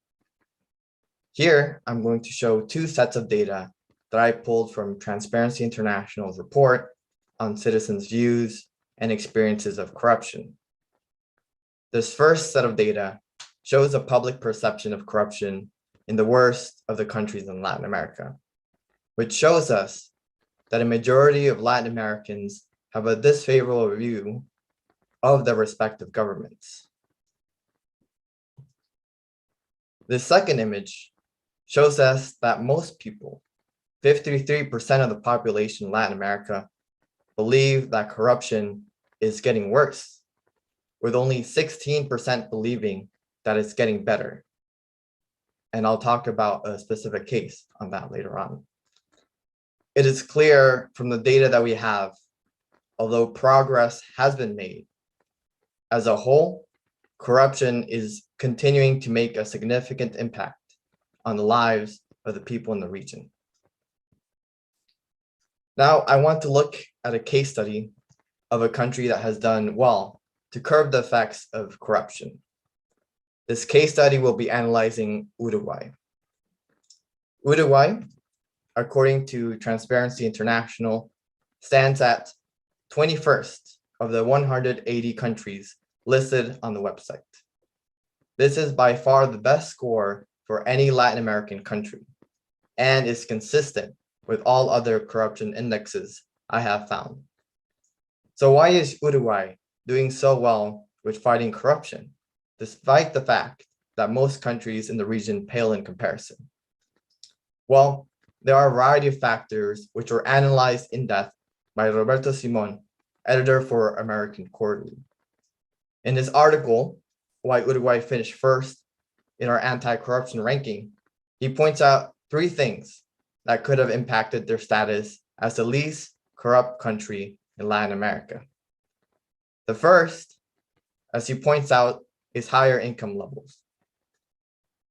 Here, I'm going to show two sets of data that I pulled from Transparency International's report on citizens' views and experiences of corruption. This first set of data shows a public perception of corruption in the worst of the countries in Latin America, which shows us that a majority of Latin Americans have a disfavorable view of their respective governments. This second image shows us that most people, 53% of the population in Latin America, believe that corruption is getting worse, with only 16% believing that it's getting better. And I'll talk about a specific case on that later on. It is clear from the data that we have, although progress has been made, as a whole, corruption is continuing to make a significant impact on the lives of the people in the region. Now, I want to look at a case study of a country that has done well to curb the effects of corruption. This case study will be analyzing Uruguay. Uruguay, according to Transparency International, stands at 21st of the 180 countries listed on the website. This is by far the best score for any Latin American country and is consistent with all other corruption indexes I have found. So why is Uruguay doing so well with fighting corruption, despite the fact that most countries in the region pale in comparison? Well, there are a variety of factors which were analyzed in depth by Roberto Simon, editor for American Quarterly. In his article, Why Uruguay Finished First in Our Anti-Corruption Ranking, he points out three things that could have impacted their status as the least corrupt country in Latin America. The first, as he points out, is higher income levels.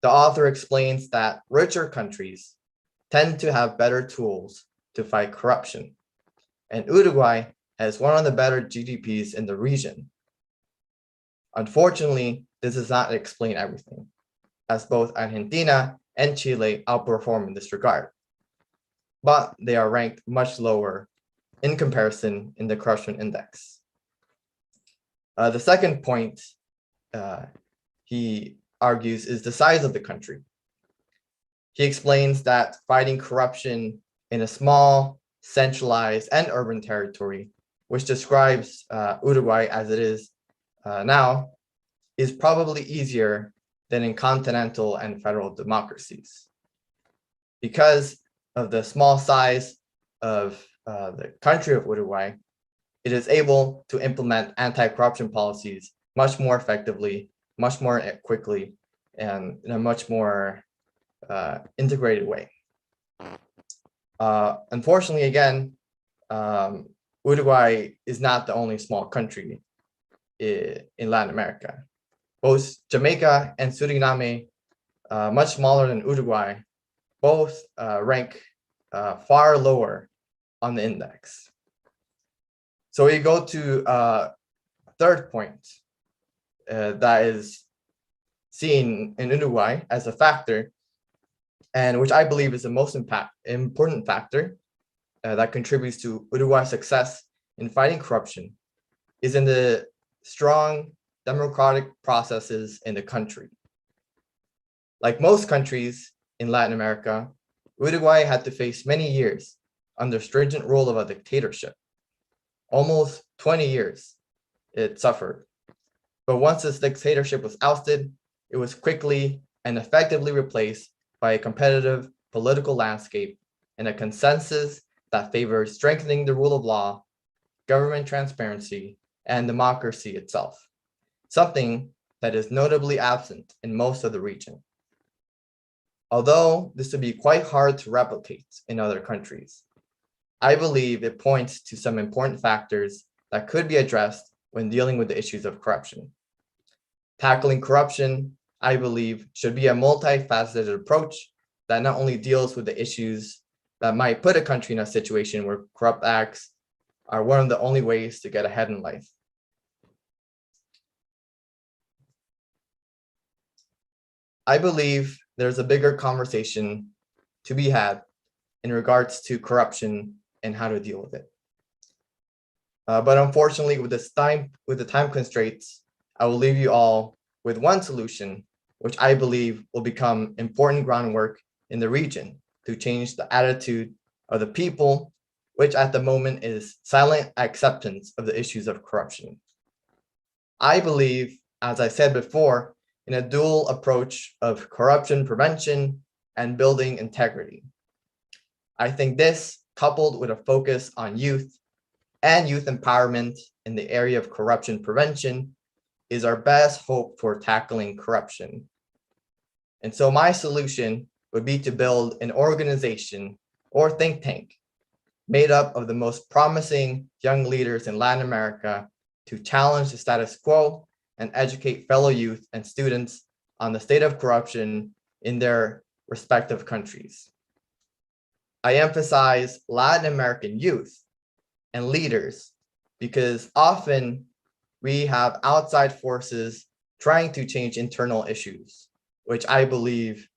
The author explains that richer countries tend to have better tools to fight corruption, and Uruguay has one of the better GDPs in the region. Unfortunately, this does not explain everything, as both Argentina and Chile outperform in this regard, but they are ranked much lower in comparison in the corruption index. The second point he argues is the size of the country. He explains that fighting corruption in a small, centralized, and urban territory, which describes Uruguay as it is now, is probably easier than in continental and federal democracies. Because of the small size of the country of Uruguay, it is able to implement anti-corruption policies much more effectively, much more quickly, and in a much more integrated way. Unfortunately, again, Uruguay is not the only small country in Latin America. Both Jamaica and Suriname, much smaller than Uruguay, both rank far lower on the index. So we go to third point. that is seen in Uruguay as a factor, and which I believe is the most important factor that contributes to Uruguay's success in fighting corruption, is in the strong democratic processes in the country. Like most countries in Latin America, Uruguay had to face many years under stringent rule of a dictatorship. Almost 20 years it suffered. But once this dictatorship was ousted, it was quickly and effectively replaced by a competitive political landscape and a consensus that favors strengthening the rule of law, government transparency, and democracy itself, something that is notably absent in most of the region. Although this would be quite hard to replicate in other countries, I believe it points to some important factors that could be addressed when dealing with the issues of corruption. Tackling corruption, I believe, should be a multifaceted approach that not only deals with the issues that might put a country in a situation where corrupt acts are one of the only ways to get ahead in life. I believe there's a bigger conversation to be had in regards to corruption and how to deal with it. But unfortunately, with the time constraints, I will leave you all with one solution, which I believe will become important groundwork in the region to change the attitude of the people, which at the moment is silent acceptance of the issues of corruption. I believe, as I said before, in a dual approach of corruption prevention and building integrity. I think this, coupled with a focus on youth and youth empowerment in the area of corruption prevention, is our best hope for tackling corruption. And so my solution would be to build an organization or think tank made up of the most promising young leaders in Latin America to challenge the status quo and educate fellow youth and students on the state of corruption in their respective countries. I emphasize Latin American youth and leaders because often we have outside forces trying to change internal issues, which I believe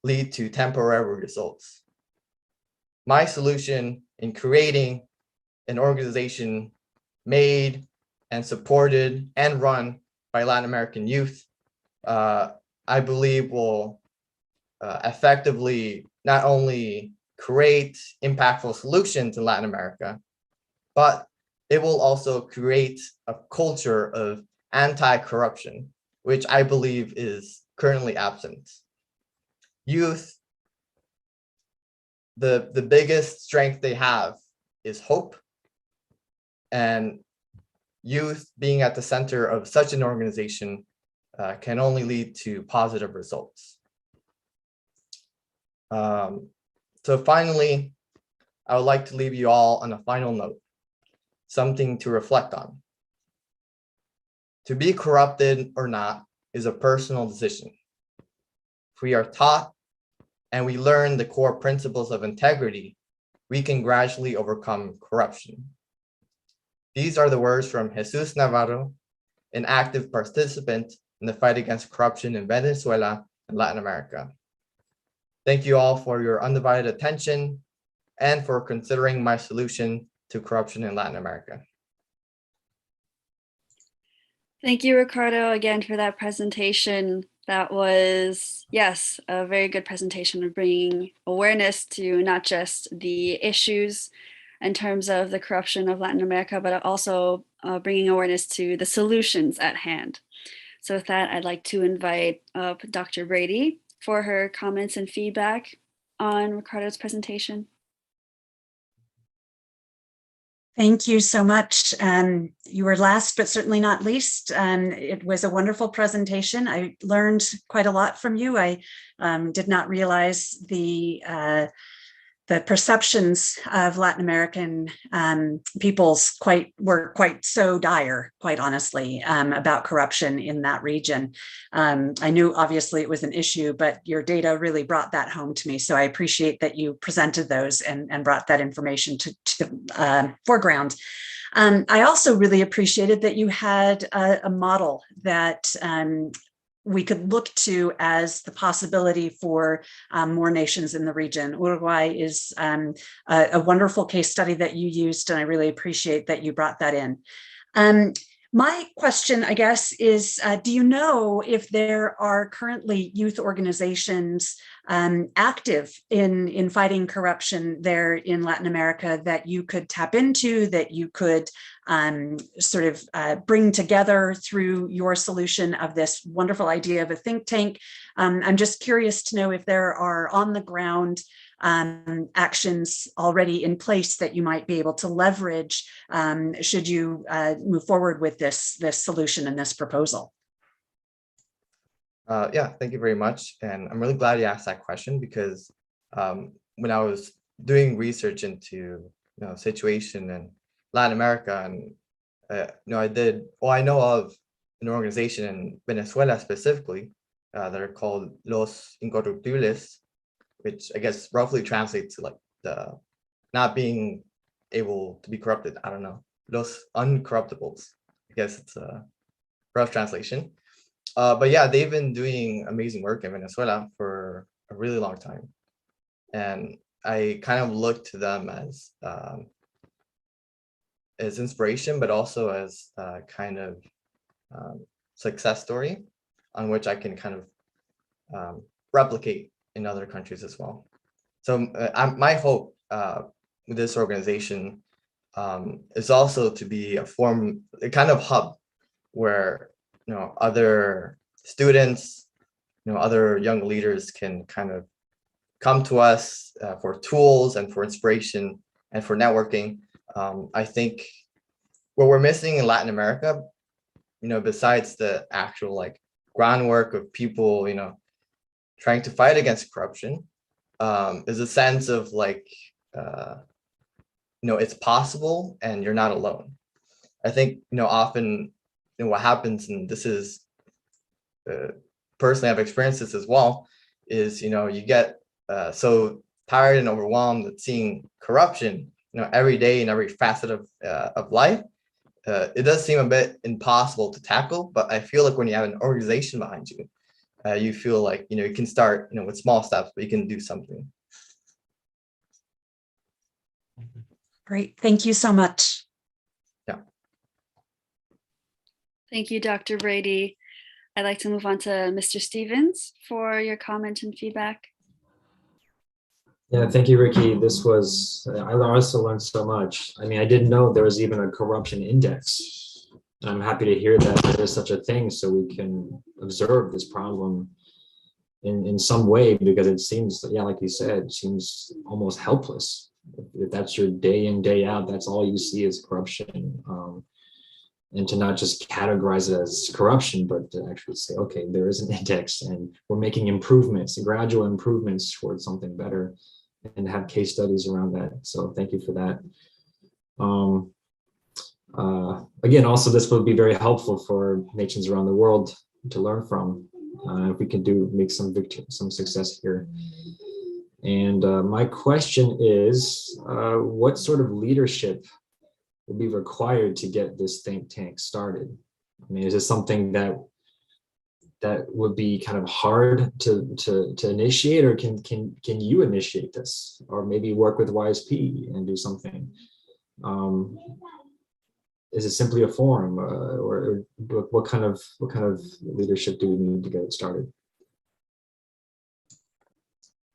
lead to temporary results. My solution in creating an organization made and supported and run by Latin American youth, I believe will effectively not only create impactful solutions in Latin America, but it will also create a culture of anti-corruption, which I believe is currently absent. Youth, the biggest strength they have is hope, and youth being at the center of such an organization can only lead to positive results. So finally, I would like to leave you all on a final note, something to reflect on. To be corrupted or not is a personal decision. If we are taught and we learn the core principles of integrity, we can gradually overcome corruption. These are the words from Jesus Navarro, an active participant in the fight against corruption in Venezuela and Latin America. Thank you all for your undivided attention and for considering my solution to corruption in Latin America. Thank you, Ricardo, again for that presentation. That was, yes, a very good presentation of bringing awareness to not just the issues in terms of the corruption of Latin America, but also bringing awareness to the solutions at hand. So with that, I'd like to invite up Dr. Brady for her comments and feedback on Ricardo's presentation. Thank you so much. You were last, but certainly not least. It was a wonderful presentation. I learned quite a lot from you. I did not realize the the perceptions of Latin American peoples were quite so dire, quite honestly, about corruption in that region. I knew obviously it was an issue, but your data really brought that home to me. So I appreciate that you presented those and brought that information to the foreground. I also really appreciated that you had a model that we could look to as the possibility for more nations in the region. Uruguay is a wonderful case study that you used, and I really appreciate that you brought that in. My question, I guess, is do you know if there are currently youth organizations active in fighting corruption there in Latin America that you could tap into, that you could sort of bring together through your solution of this wonderful idea of a think tank? I'm just curious to know if there are on the ground actions already in place that you might be able to leverage should you move forward with this solution and this proposal. Yeah, thank you very much. And I'm really glad you asked that question because when I was doing research into situation in Latin America, and I know of an organization in Venezuela specifically that are called Los Incorruptibles, which I guess roughly translates to like the not being able to be corrupted. I don't know. Los Uncorruptibles. I guess it's a rough translation. But yeah, they've been doing amazing work in Venezuela for a really long time. And I kind of look to them as inspiration, but also as kind of success story on which I can kind of replicate in other countries as well. So my hope with this organization is also to be a kind of hub where other students, other young leaders can kind of come to us for tools and for inspiration and for networking. I think what we're missing in Latin America, besides the actual like groundwork of people, trying to fight against corruption, is a sense of like, it's possible and you're not alone. I think, often what happens, and this is personally I've experienced this as well, is, you get so tired and overwhelmed with seeing corruption, every day in every facet of life. It does seem a bit impossible to tackle, but I feel like when you have an organization behind you, you feel like, you can start, with small steps, but you can do something. Great. Thank you so much. Yeah. Thank you, Dr. Brady. I'd like to move on to Mr. Stevens for your comment and feedback. Yeah, thank you, Ricky. This was, I also learned so much. I mean, I didn't know there was even a corruption index. I'm happy to hear that there is such a thing so we can observe this problem in some way, because it seems, yeah, like you said, it seems almost helpless. If that's your day in, day out, that's all you see is corruption. And to not just categorize it as corruption, but to actually say, okay, there is an index and we're making improvements, gradual improvements towards something better, and have case studies around that. So thank you for that. Again, also this will be very helpful for nations around the world to learn from, if we can make some success here. And my question is, what sort of leadership will be required to get this think tank started? I mean, is this something that would be kind of hard to initiate, or can you initiate this, or maybe work with YSP and do something? Is it simply a forum, or what kind of leadership do we need to get it started?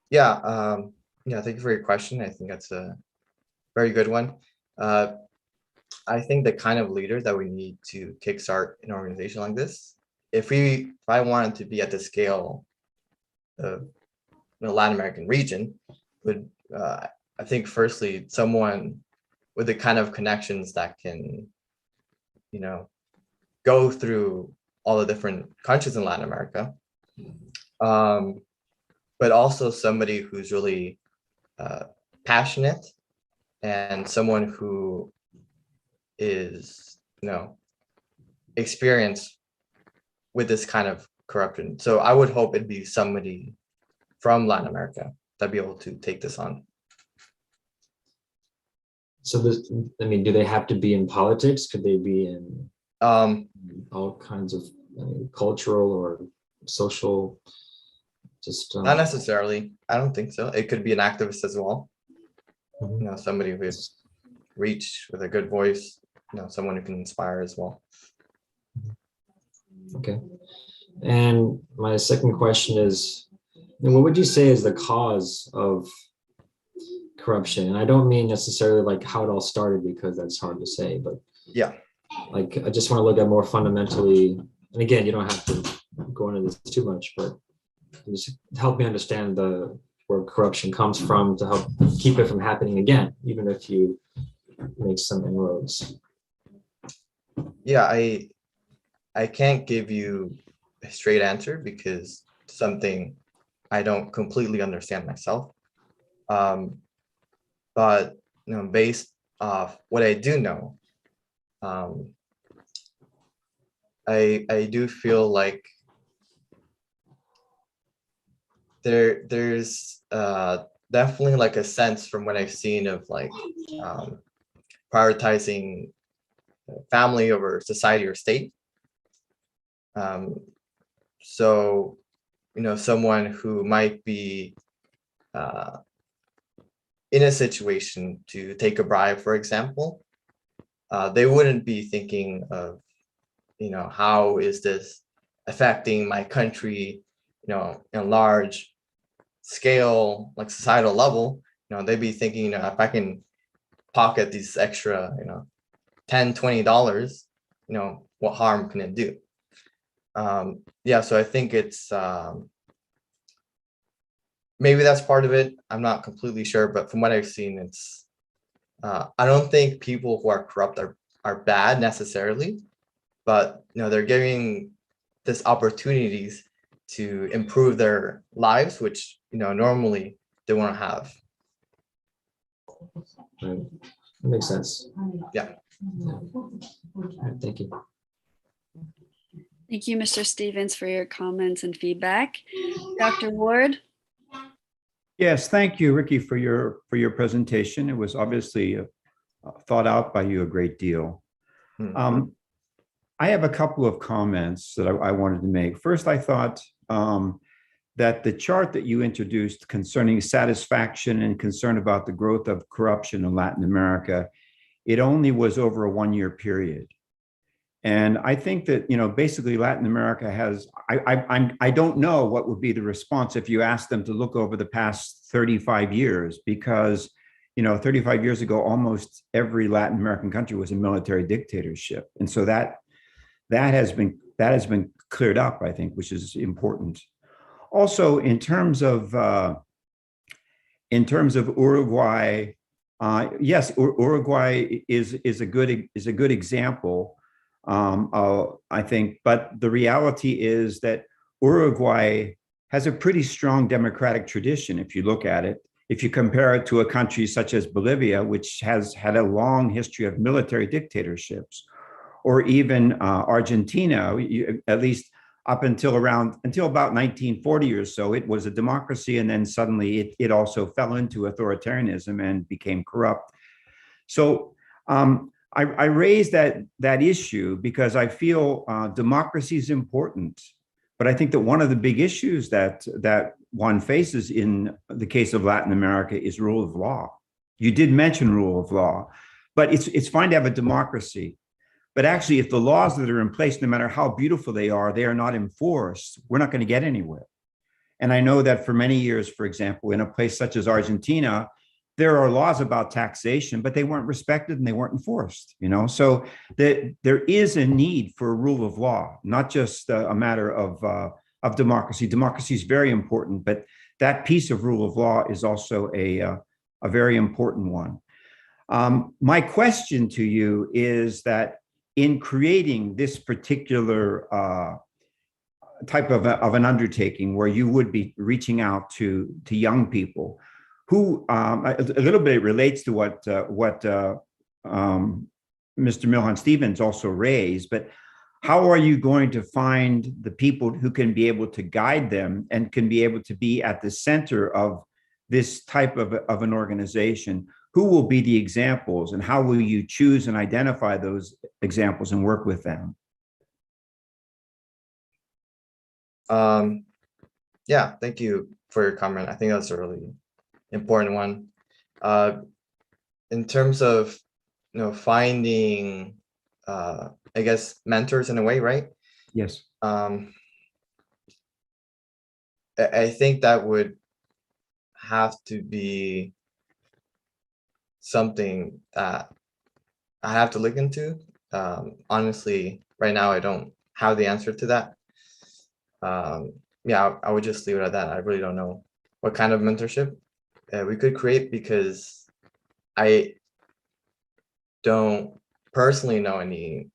Yeah, thank you for your question. I think that's a very good one. I think the kind of leader that we need to kickstart an organization like this, if I wanted to be at the scale of the Latin American region, would I think firstly someone with the kind of connections that can, go through all the different countries in Latin America, but also somebody who's really passionate and someone who is, experienced with this kind of corruption. So I would hope it'd be somebody from Latin America that'd be able to take this on. So this, I mean, do they have to be in politics? Could they be in all kinds of cultural or social? Just not necessarily. I don't think so. It could be an activist as well. Somebody who has reach with a good voice. Someone who can inspire as well. Okay. And my second question is, what would you say is the cause of corruption? And I don't mean necessarily like how it all started, because that's hard to say, but yeah, like I just want to look at more fundamentally. And again, you don't have to go into this too much, but just help me understand where corruption comes from to help keep it from happening again, even if you make some inroads. Yeah, I can't give you a straight answer because something I don't completely understand myself. But based off what I do know, I do feel like there's definitely like a sense from what I've seen of like prioritizing family over society or state. So, someone who might be in a situation to take a bribe, for example, they wouldn't be thinking of, how is this affecting my country, in a large scale, like societal level. They'd be thinking, if I can pocket these extra, $10-20, what harm can it do? Yeah, so I think it's maybe that's part of it. I'm not completely sure, but from what I've seen, it's I don't think people who are corrupt are bad necessarily, but they're giving this opportunities to improve their lives, which normally they won't have. Right. That makes sense. Yeah. All right, thank you. Thank you, Mr. Stevens, for your comments and feedback. Dr. Ward? Yes, thank you, Ricky, for your presentation. It was obviously thought out by you a great deal. I have a couple of comments that I wanted to make. First, I thought that the chart that you introduced concerning satisfaction and concern about the growth of corruption in Latin America, it only was over a 1-year period. And I think that, basically Latin America has, I don't know what would be the response if you asked them to look over the past 35 years, because, 35 years ago, almost every Latin American country was a military dictatorship. And so that has been cleared up, I think, which is important. Also, in terms of Uruguay, yes, Uruguay is a good example. I think, but the reality is that Uruguay has a pretty strong democratic tradition. If you look at it, if you compare it to a country such as Bolivia, which has had a long history of military dictatorships, or even Argentina, at least up until about 1940 or so, it was a democracy, and then suddenly it also fell into authoritarianism and became corrupt. So I raise that issue because I feel democracy is important, but I think that one of the big issues that one faces in the case of Latin America is rule of law. You did mention rule of law, but it's fine to have a democracy. But actually, if the laws that are in place, no matter how beautiful they are not enforced, we're not going to get anywhere. And I know that for many years, for example, in a place such as Argentina, there are laws about taxation, but they weren't respected and they weren't enforced. So there is a need for a rule of law, not just a matter of democracy. Democracy is very important, but that piece of rule of law is also a very important one. My question to you is that in creating this particular type of an undertaking where you would be reaching out to young people, who a little bit relates to what Mr. Milhan Stevens also raised, but how are you going to find the people who can be able to guide them and can be able to be at the center of this type of an organization? Who will be the examples, and how will you choose and identify those examples and work with them? Yeah, thank you for your comment. I think that's a really important one. In terms of finding I guess mentors in a way, right? Yes. I think that would have to be something that I have to look into. Honestly, right now I don't have the answer to that. Yeah, I would just leave it at that. I really don't know what kind of mentorship we could create, because I don't personally know any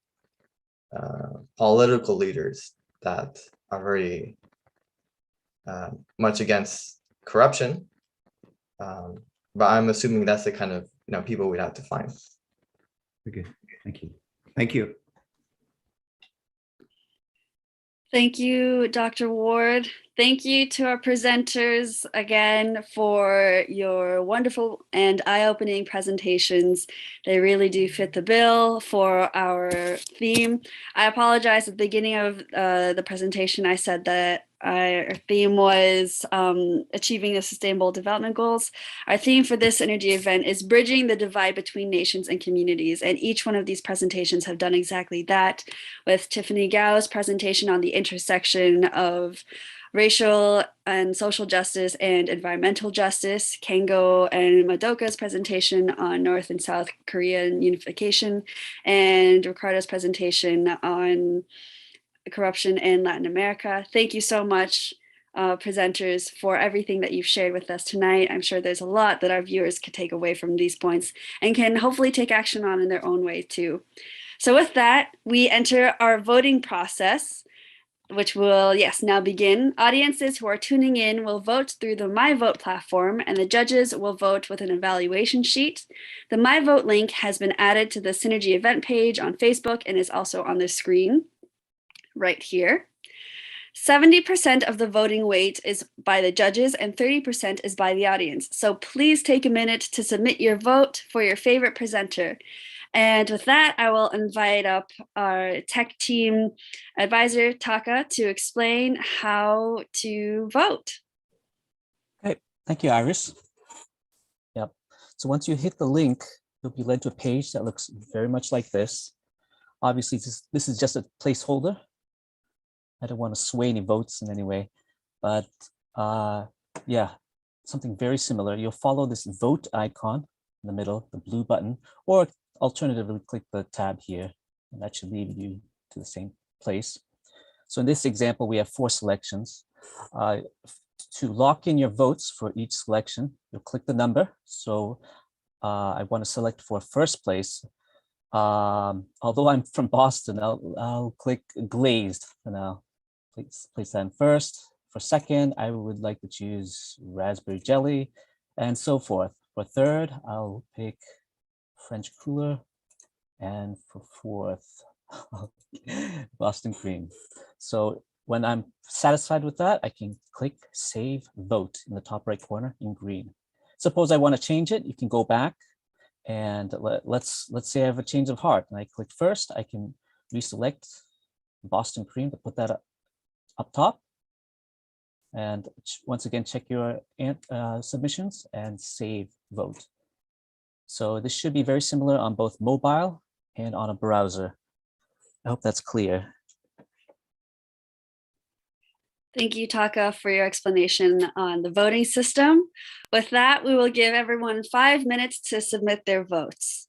political leaders that are very much against corruption. But I'm assuming that's the kind of people we'd have to find. Okay, thank you. Thank you. Thank you, Dr. Ward. Thank you to our presenters again for your wonderful and eye-opening presentations. They really do fit the bill for our theme. I apologize at the beginning of the presentation. I said that our theme was achieving the Sustainable Development Goals. Our theme for this energy event is bridging the divide between nations and communities. And each one of these presentations have done exactly that, with Tiffany Gao's presentation on the intersection of racial and social justice and environmental justice, Kengo and Madoka's presentation on North and South Korean unification, and Ricardo's presentation on corruption in Latin America. Thank you so much, presenters, for everything that you've shared with us tonight. I'm sure there's a lot that our viewers could take away from these points and can hopefully take action on in their own way too. So with that, we enter our voting process, which will, now begin. Audiences who are tuning in will vote through the My Vote platform, and the judges will vote with an evaluation sheet. The My Vote link has been added to the Synergy event page on Facebook and is also on the screen right here. 70% of the voting weight is by the judges and 30% is by the audience. So please take a minute to submit your vote for your favorite presenter. And with that, I will invite up our tech team advisor, Taka, to explain how to vote. Okay, thank you, Iris. Yep. So once you hit the link, you'll be led to a page that looks very much like this. Obviously, this is just a placeholder. I don't want to sway any votes in any way, but yeah, something very similar. You'll follow this vote icon in the middle, the blue button, or alternatively click the tab here, and that should lead you to the same place. So in this example, we have 4 selections. To lock in your votes for each selection, you'll click the number. So I want to select for first place. Although I'm from Boston, I'll click glazed for now. Place that in first. For second, I would like to choose raspberry jelly, and so forth. For third, I'll pick French cooler, and for fourth, Boston cream. So when I'm satisfied with that, I can click Save Vote in the top right corner in green. Suppose I want to change it, you can go back and let's say I have a change of heart and I click first. I can reselect Boston cream to put that up top. And once again, check your submissions and save vote. So this should be very similar on both mobile and on a browser. I hope that's clear. Thank you, Taka, for your explanation on the voting system. With that, we will give everyone 5 minutes to submit their votes.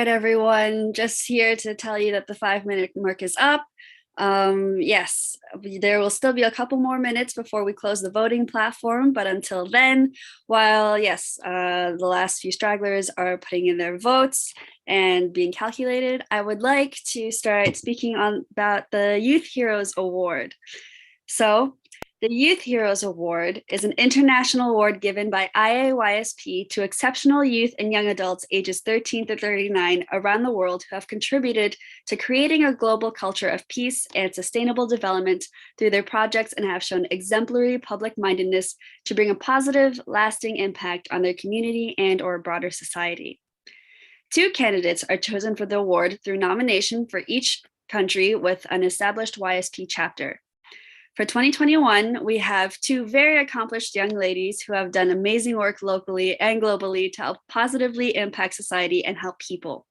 right, everyone, just here to tell you that the 5-minute mark is up. Yes, there will still be a couple more minutes before we close the voting platform, but until then, while yes, the last few stragglers are putting in their votes and being calculated, I would like to start speaking about the Youth Heroes Award. So the Youth Heroes Award is an international award given by IAYSP to exceptional youth and young adults ages 13 to 39 around the world who have contributed to creating a global culture of peace and sustainable development through their projects and have shown exemplary public-mindedness to bring a positive, lasting impact on their community and/or broader society. 2 candidates are chosen for the award through nomination for each country with an established YSP chapter. For 2021, we have 2 very accomplished young ladies who have done amazing work locally and globally to help positively impact society and help people.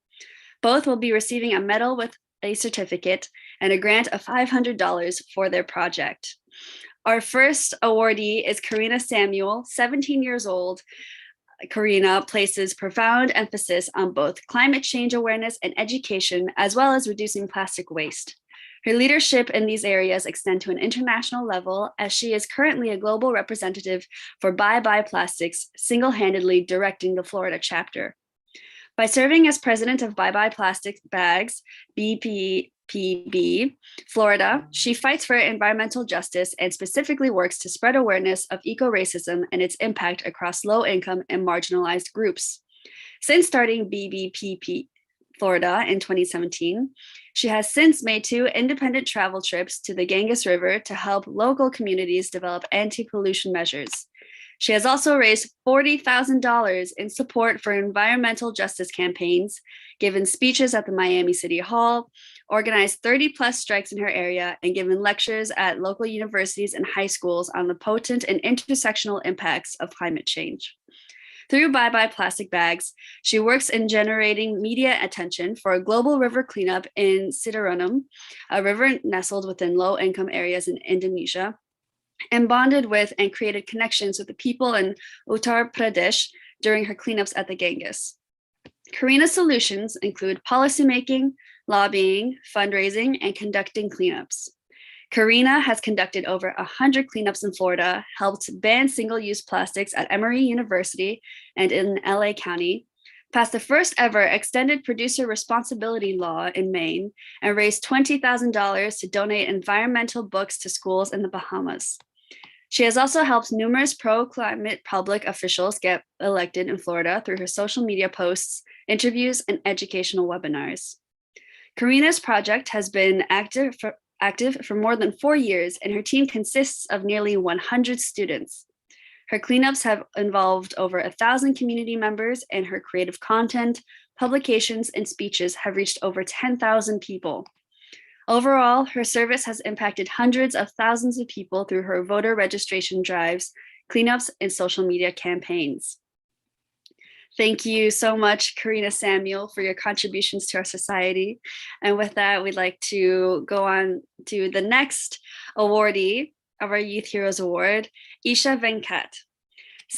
Both will be receiving a medal with a certificate and a grant of $500 for their project. Our first awardee is Karina Samuel, 17 years old. Karina places profound emphasis on both climate change awareness and education, as well as reducing plastic waste. Her leadership in these areas extend to an international level, as she is currently a global representative for Bye Bye Plastics, single-handedly directing the Florida chapter. By serving as president of Bye Bye Plastic Bags, BPPB, Florida, she fights for environmental justice and specifically works to spread awareness of eco-racism and its impact across low-income and marginalized groups. Since starting BBPP Florida in 2017, she has since made 2 independent travel trips to the Ganges River to help local communities develop anti-pollution measures. She has also raised $40,000 in support for environmental justice campaigns, given speeches at the Miami City Hall, organized 30+ strikes in her area, and given lectures at local universities and high schools on the potent and intersectional impacts of climate change. Through Bye Bye Plastic Bags, she works in generating media attention for a global river cleanup in Citarum, a river nestled within low-income areas in Indonesia, and bonded with and created connections with the people in Uttar Pradesh during her cleanups at the Ganges. Karina's solutions include policymaking, lobbying, fundraising, and conducting cleanups. Karina has conducted over 100 cleanups in Florida, helped ban single-use plastics at Emory University and in LA County, passed the first ever extended producer responsibility law in Maine, and raised $20,000 to donate environmental books to schools in the Bahamas. She has also helped numerous pro-climate public officials get elected in Florida through her social media posts, interviews, and educational webinars. Karina's project has been active for more than 4 years, and her team consists of nearly 100 students. Her cleanups have involved over 1,000 community members, and her creative content, publications, and speeches have reached over 10,000 people. Overall, her service has impacted hundreds of thousands of people through her voter registration drives, cleanups, and social media campaigns. Thank you so much, Karina Samuel, for your contributions to our society. And with that, we'd like to go on to the next awardee of our Youth Heroes Award, Isha Venkat.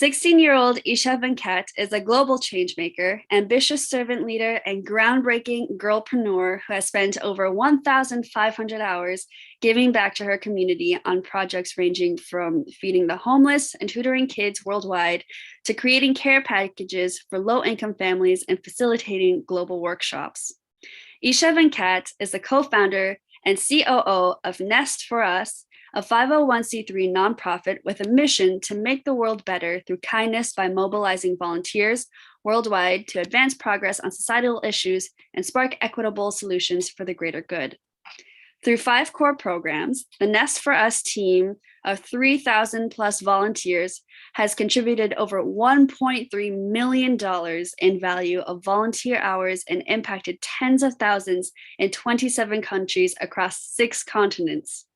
16-year-old Isha Venkat is a global changemaker, ambitious servant leader, and groundbreaking girlpreneur who has spent over 1,500 hours giving back to her community on projects ranging from feeding the homeless and tutoring kids worldwide to creating care packages for low-income families and facilitating global workshops. Isha Venkat is the co-founder and COO of Nest for Us, a 501c3 nonprofit with a mission to make the world better through kindness by mobilizing volunteers worldwide to advance progress on societal issues and spark equitable solutions for the greater good. Through 5 core programs, the Nest for Us team of 3,000+ volunteers has contributed over $1.3 million in value of volunteer hours and impacted tens of thousands in 27 countries across 6 continents.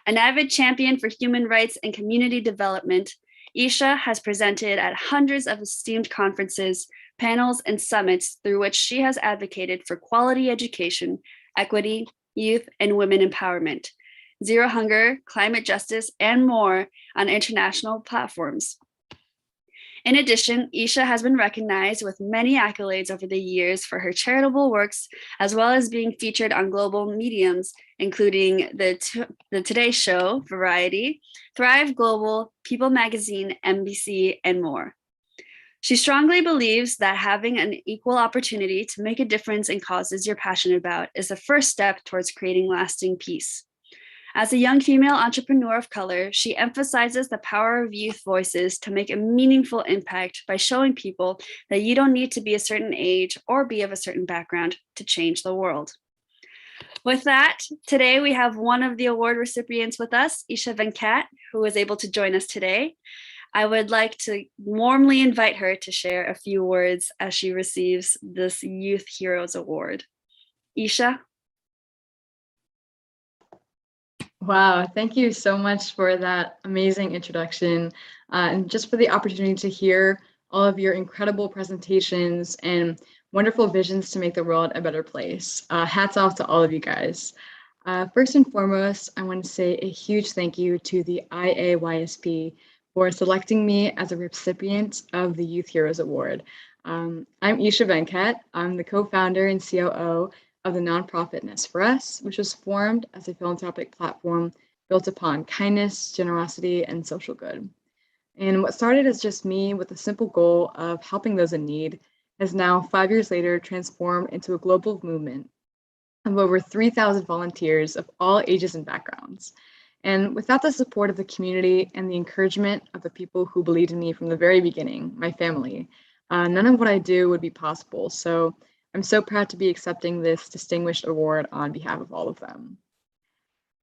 An avid champion for human rights and community development, Isha has presented at hundreds of esteemed conferences, panels, and summits through which she has advocated for quality education, equity, youth, and women empowerment, zero hunger, climate justice, and more on international platforms. In addition, Isha has been recognized with many accolades over the years for her charitable works, as well as being featured on global mediums, including the Today Show, Variety, Thrive Global, People Magazine, NBC, and more. She strongly believes that having an equal opportunity to make a difference in causes you're passionate about is the first step towards creating lasting peace. As a young female entrepreneur of color, she emphasizes the power of youth voices to make a meaningful impact by showing people that you don't need to be a certain age or be of a certain background to change the world. With that, today we have one of the award recipients with us, Isha Venkat, who is able to join us today. I would like to warmly invite her to share a few words as she receives this Youth Heroes Award. Isha? Wow, thank you so much for that amazing introduction and just for the opportunity to hear all of your incredible presentations and wonderful visions to make the world a better place. Hats off to all of you guys. First and foremost, I want to say a huge thank you to the IAYSP for selecting me as a recipient of the Youth Heroes Award. I'm Isha Venkat. I'm the co-founder and COO of the nonprofit Nest for Us, which was formed as a philanthropic platform built upon kindness, generosity, and social good. And what started as just me with the simple goal of helping those in need has now, 5 years later, transformed into a global movement of over 3,000 volunteers of all ages and backgrounds. And without the support of the community and the encouragement of the people who believed in me from the very beginning, my family, none of what I do would be possible. So I'm so proud to be accepting this distinguished award on behalf of all of them.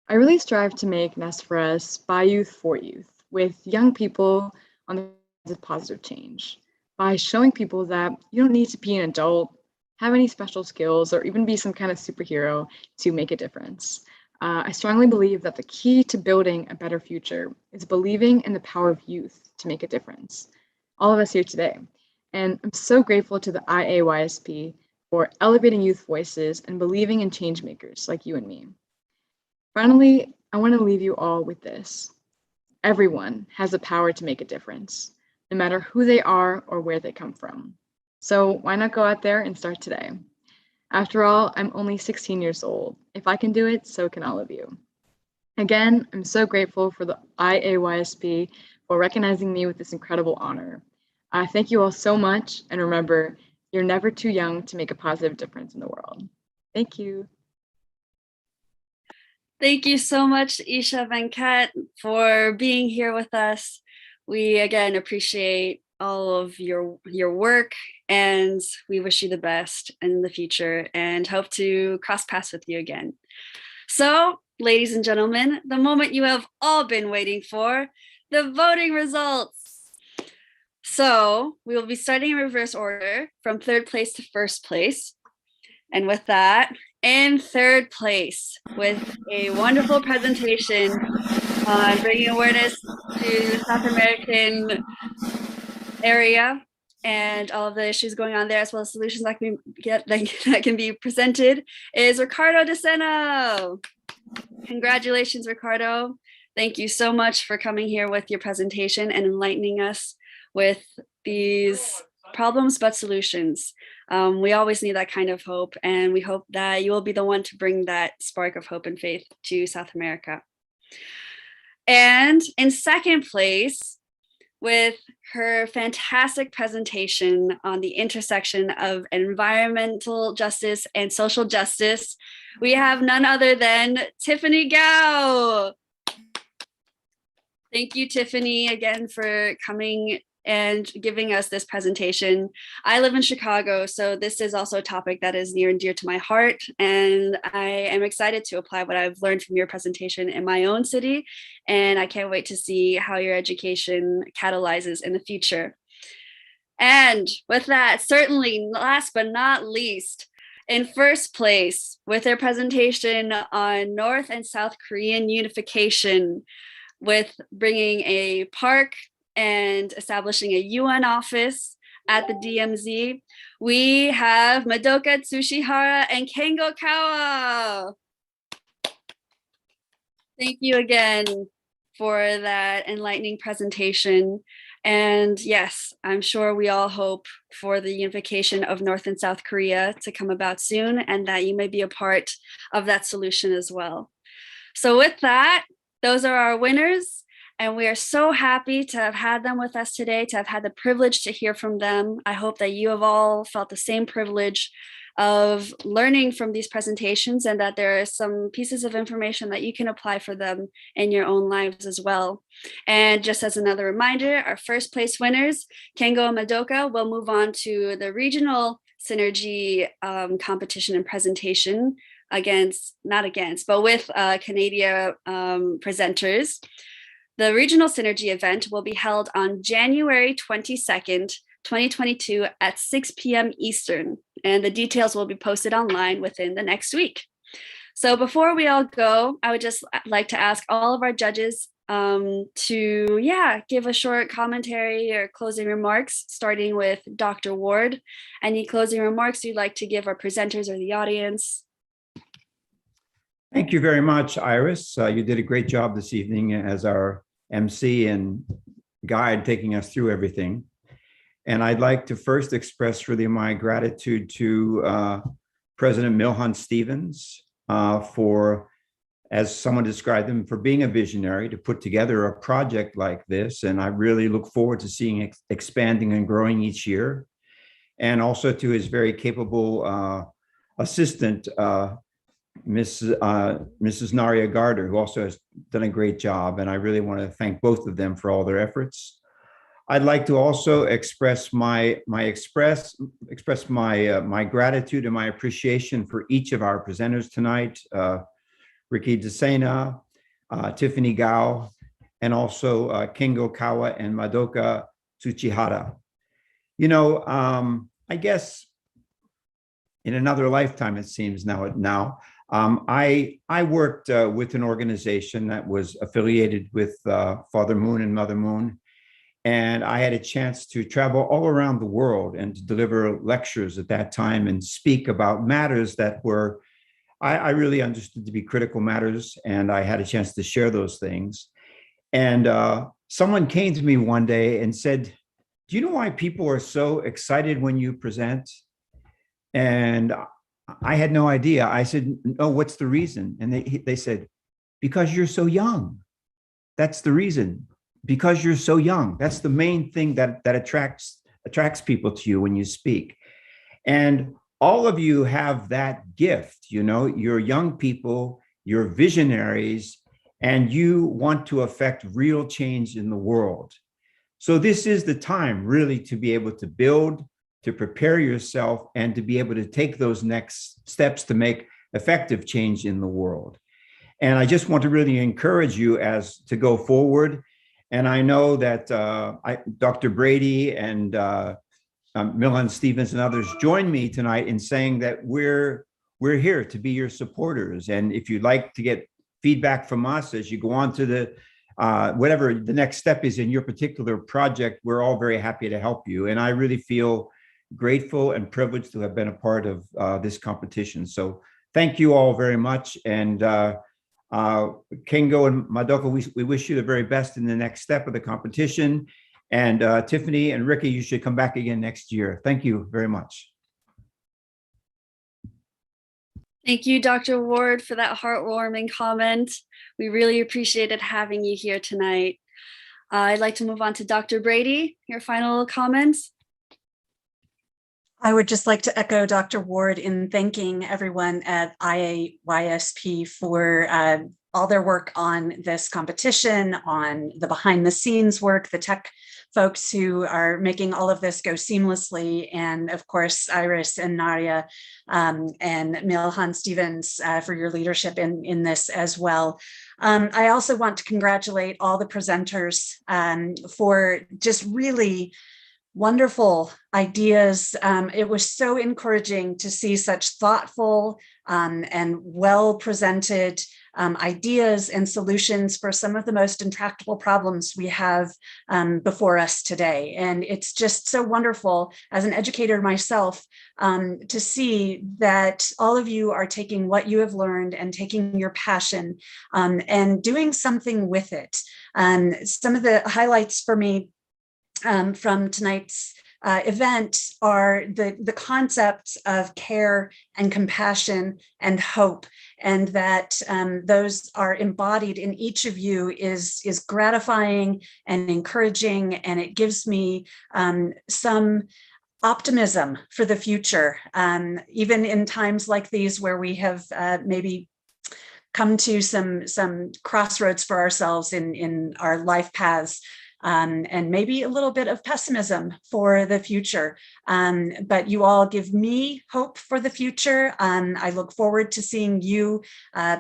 I really strive to make Nest for Us by youth for youth, with young people on the path of positive change, by showing people that you don't need to be an adult, have any special skills, or even be some kind of superhero to make a difference. I strongly believe that the key to building a better future is believing in the power of youth to make a difference. All of us here today. And I'm so grateful to the IAYSP for elevating youth voices and believing in change makers like you and me. Finally, I want to leave you all with this. Everyone has the power to make a difference, no matter who they are or where they come from. So why not go out there and start today? After all, I'm only 16 years old. If I can do it, so can all of you. Again, I'm so grateful for the IAYSP for recognizing me with this incredible honor. Thank you all so much, and remember, you're never too young to make a positive difference in the world. Thank you. Thank you so much, Isha Venkat, for being here with us. We again appreciate all of your work, and we wish you the best in the future and hope to cross paths with you again. So, ladies and gentlemen, the moment you have all been waiting for, the voting results. So we will be starting in reverse order from third place to first place. And with that, in third place, with a wonderful presentation on bringing awareness to the South American area and all of the issues going on there, as well as solutions that can be presented, is Ricardo DeSeno. Congratulations, Ricardo. Thank you so much for coming here with your presentation and enlightening us with these problems but solutions. We always need that kind of hope, and we hope that you will be the one to bring that spark of hope and faith to South America. And in second place, with her fantastic presentation on the intersection of environmental justice and social justice, we have none other than Tiffany Gao. Thank you, Tiffany, again for coming and giving us this presentation. I live in Chicago, so this is also a topic that is near and dear to my heart, and I am excited to apply what I've learned from your presentation in my own city, and I can't wait to see how your education catalyzes in the future. And with that, certainly last but not least, in first place with their presentation on North and South Korean unification, with bringing a park and establishing a UN office at the DMZ, we have Madoka Tsushihara and Kengo Kawa. Thank you again. for that enlightening presentation. And yes, I'm sure we all hope for the unification of North and South Korea to come about soon, and that you may be a part of that solution as well. So with that, those are our winners. And we are so happy to have had them with us today, to have had the privilege to hear from them. I hope that you have all felt the same privilege of learning from these presentations, and that there are some pieces of information that you can apply for them in your own lives as well. And just as another reminder, our first place winners, Kengo and Madoka, will move on to the regional synergy competition and presentation but with Canadian presenters. The regional synergy event will be held on January 22nd, 2022 at 6 p.m. Eastern, and the details will be posted online within the next week. So before we all go, I would just like to ask all of our judges to give a short commentary or closing remarks, starting with Dr. Ward. Any closing remarks you'd like to give our presenters or the audience? Thank you very much, Iris. You did a great job this evening as our MC and guide, taking us through everything. And I'd like to first express really my gratitude to President Milhan Stevens for, as someone described him, for being a visionary to put together a project like this. And I really look forward to seeing it expanding and growing each year. And also to his very capable assistant, Mrs. Naria Garter, who also has done a great job. And I really want to thank both of them for all their efforts. I'd like to also express my gratitude and my appreciation for each of our presenters tonight, Ricky DeSena, Tiffany Gao, and also Kengo Kawa and Madoka Tsuchihara. You know, I guess in another lifetime, it seems now, I worked with an organization that was affiliated with Father Moon and Mother Moon. And I had a chance to travel all around the world and to deliver lectures at that time and speak about matters that were, I really understood to be critical matters. And I had a chance to share those things. And someone came to me one day and said, "Do you know why people are so excited when you present?" And I had no idea. I said, "No, what's the reason?" And they said, "Because you're so young. That's the reason. Because you're so young. That's the main thing that attracts people to you when you speak." And all of you have that gift. You know, you're young people, you're visionaries, and you want to affect real change in the world. So this is the time really to be able to build, to prepare yourself, and to be able to take those next steps to make effective change in the world. And I just want to really encourage you to go forward. And I know that Dr. Brady and Milhan Stevens and others join me tonight in saying that we're here to be your supporters. And if you'd like to get feedback from us as you go on to the whatever the next step is in your particular project, we're all very happy to help you. And I really feel grateful and privileged to have been a part of this competition. So thank you all very much. And Kengo and Madoka, we wish you the very best in the next step of the competition. And Tiffany and Ricky, you should come back again next year. Thank you very much. Thank you, Dr. Ward, for that heartwarming comment. We really appreciated having you here tonight. I'd like to move on to Dr. Brady. Your final comments? I would just like to echo Dr. Ward in thanking everyone at IAYSP for all their work on this competition, on the behind the scenes work, the tech folks who are making all of this go seamlessly, and of course, Iris and Naria and Milhan Stevens for your leadership in this as well. I also want to congratulate all the presenters for just really wonderful ideas. It was so encouraging to see such thoughtful and well presented ideas and solutions for some of the most intractable problems we have before us today. And it's just so wonderful as an educator myself to see that all of you are taking what you have learned and taking your passion and doing something with it. Some of the highlights for me from tonight's event are the concepts of care and compassion and hope, and that those are embodied in each of you is gratifying and encouraging, and it gives me some optimism for the future, even in times like these where we have maybe come to some crossroads for ourselves in our life paths. And maybe a little bit of pessimism for the future. But you all give me hope for the future. I look forward to seeing you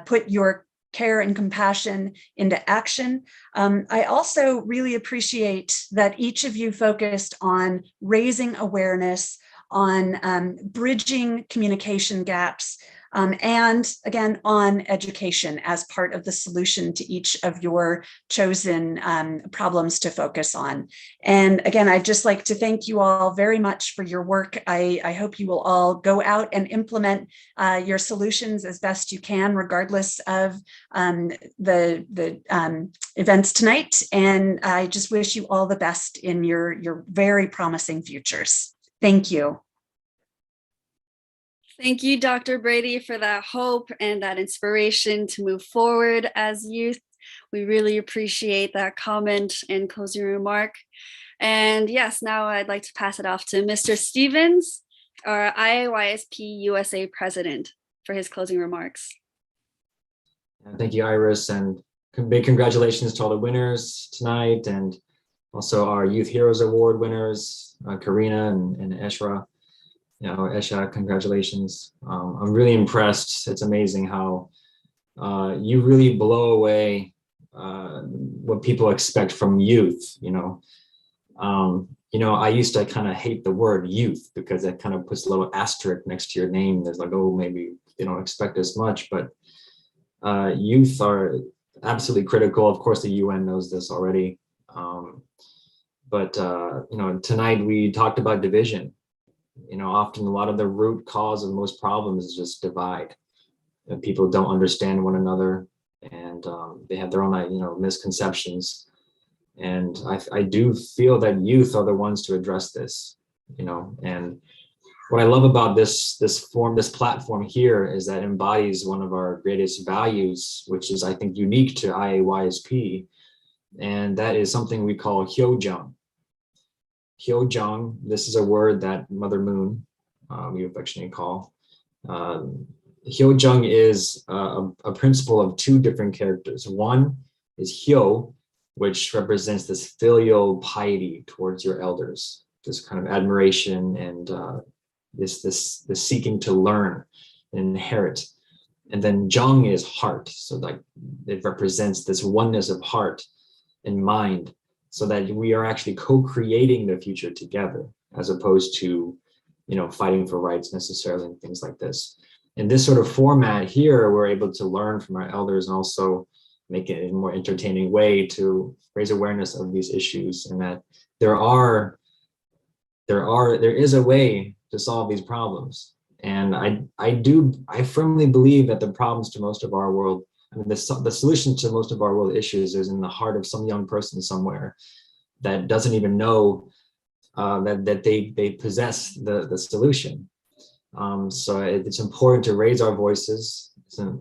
put your care and compassion into action. I also really appreciate that each of you focused on raising awareness, on bridging communication gaps, and again, on education as part of the solution to each of your chosen problems to focus on. And again, I'd just like to thank you all very much for your work. I hope you will all go out and implement your solutions as best you can, regardless of the events tonight. And I just wish you all the best in your very promising futures. Thank you. Thank you, Dr. Brady, for that hope and that inspiration to move forward as youth. We really appreciate that comment and closing remark. And yes, now I'd like to pass it off to Mr. Stevens, our IAYSP USA president, for his closing remarks. Thank you, Iris, and big congratulations to all the winners tonight, and also our Youth Heroes Award winners, Karina and Eshra. Esha, congratulations. I'm really impressed. It's amazing how you really blow away what people expect from youth. I used to kind of hate the word youth because it kind of puts a little asterisk next to your name. There's like, oh, maybe they don't expect as much, but youth are absolutely critical. Of course, the UN knows this already. But tonight we talked about division. Often a lot of the root cause of most problems is just divide. And people don't understand one another, and they have their own, misconceptions. And I do feel that youth are the ones to address this, And what I love about this platform here is that it embodies one of our greatest values, which is, I think, unique to IAYSP, and that is something we call Hyojung. Hyojung, this is a word that Mother Moon, we affectionately call. Hyojung is a principle of two different characters. One is Hyo, which represents this filial piety towards your elders, this kind of admiration and this seeking to learn and inherit. And then Jung is heart, so like it represents this oneness of heart and mind, so that we are actually co-creating the future together, as opposed to, fighting for rights necessarily and things like this. In this sort of format here, we're able to learn from our elders and also make it in a more entertaining way to raise awareness of these issues, and that there is a way to solve these problems. And I firmly believe that the problems to most of our world, the solution to most of our world issues is in the heart of some young person somewhere that doesn't even know that they possess the solution. So it's important to raise our voices.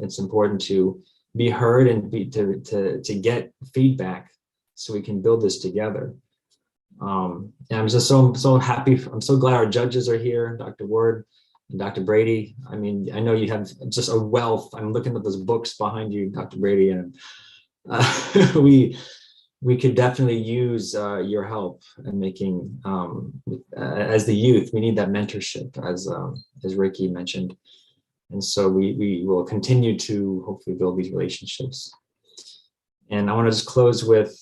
It's important to be heard and to get feedback so we can build this together. And I'm just so happy. I'm so glad our judges are here, Dr. Ward and Dr. Brady. I mean, I know you have just a wealth. I'm looking at those books behind you, Dr. Brady, and we could definitely use your help in making, as the youth, we need that mentorship, as Ricky mentioned. And so we will continue to hopefully build these relationships. And I want to just close with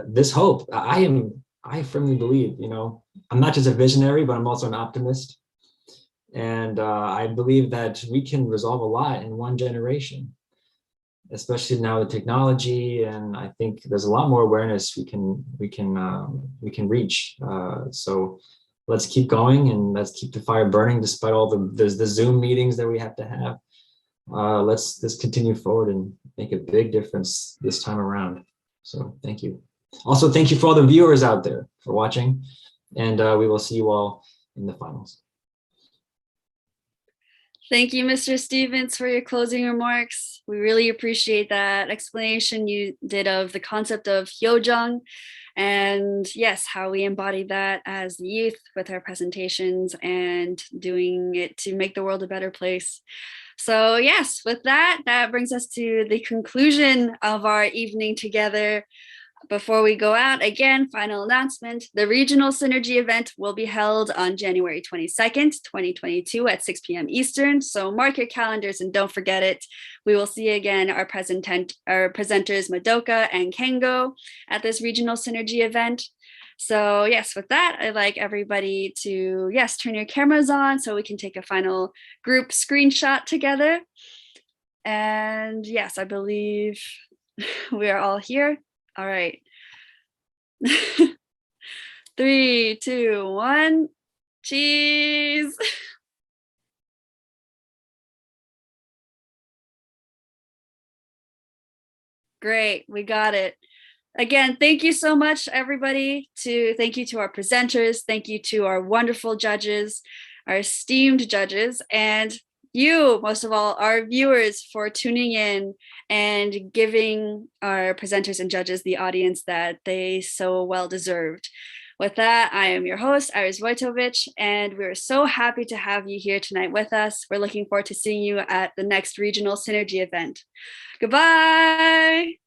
this hope. I firmly believe, I'm not just a visionary, but I'm also an optimist. And I believe that we can resolve a lot in one generation. especially now with technology, and I think there's a lot more awareness we can reach. So let's keep going and let's keep the fire burning despite all the Zoom meetings that we have to have. Let's continue forward and make a big difference this time around. So thank you. Also, thank you for all the viewers out there for watching, and we will see you all in the finals. Thank you, Mr. Stevens, for your closing remarks. We really appreciate that explanation you did of the concept of Hyojung, and yes, how we embody that as the youth with our presentations and doing it to make the world a better place. So yes, with that, that brings us to the conclusion of our evening together. Before we go out, again, final announcement. The Regional Synergy event will be held on January 22nd, 2022 at 6 p.m. Eastern. So mark your calendars and don't forget it. We will see again our presenters Madoka and Kengo at this Regional Synergy event. So yes, with that, I'd like everybody to, yes, turn your cameras on so we can take a final group screenshot together. And yes, I believe we are all here. All right. 3, 2, 1. Cheese. Great, we got it. Again, thank you so much, everybody. Thank you to our presenters. Thank you to our wonderful judges, our esteemed judges, and you, most of all, our viewers, for tuning in and giving our presenters and judges the audience that they so well deserved. With that, I am your host, Iris Vojtovic, and we're so happy to have you here tonight with us. We're looking forward to seeing you at the next Regional Synergy event. Goodbye.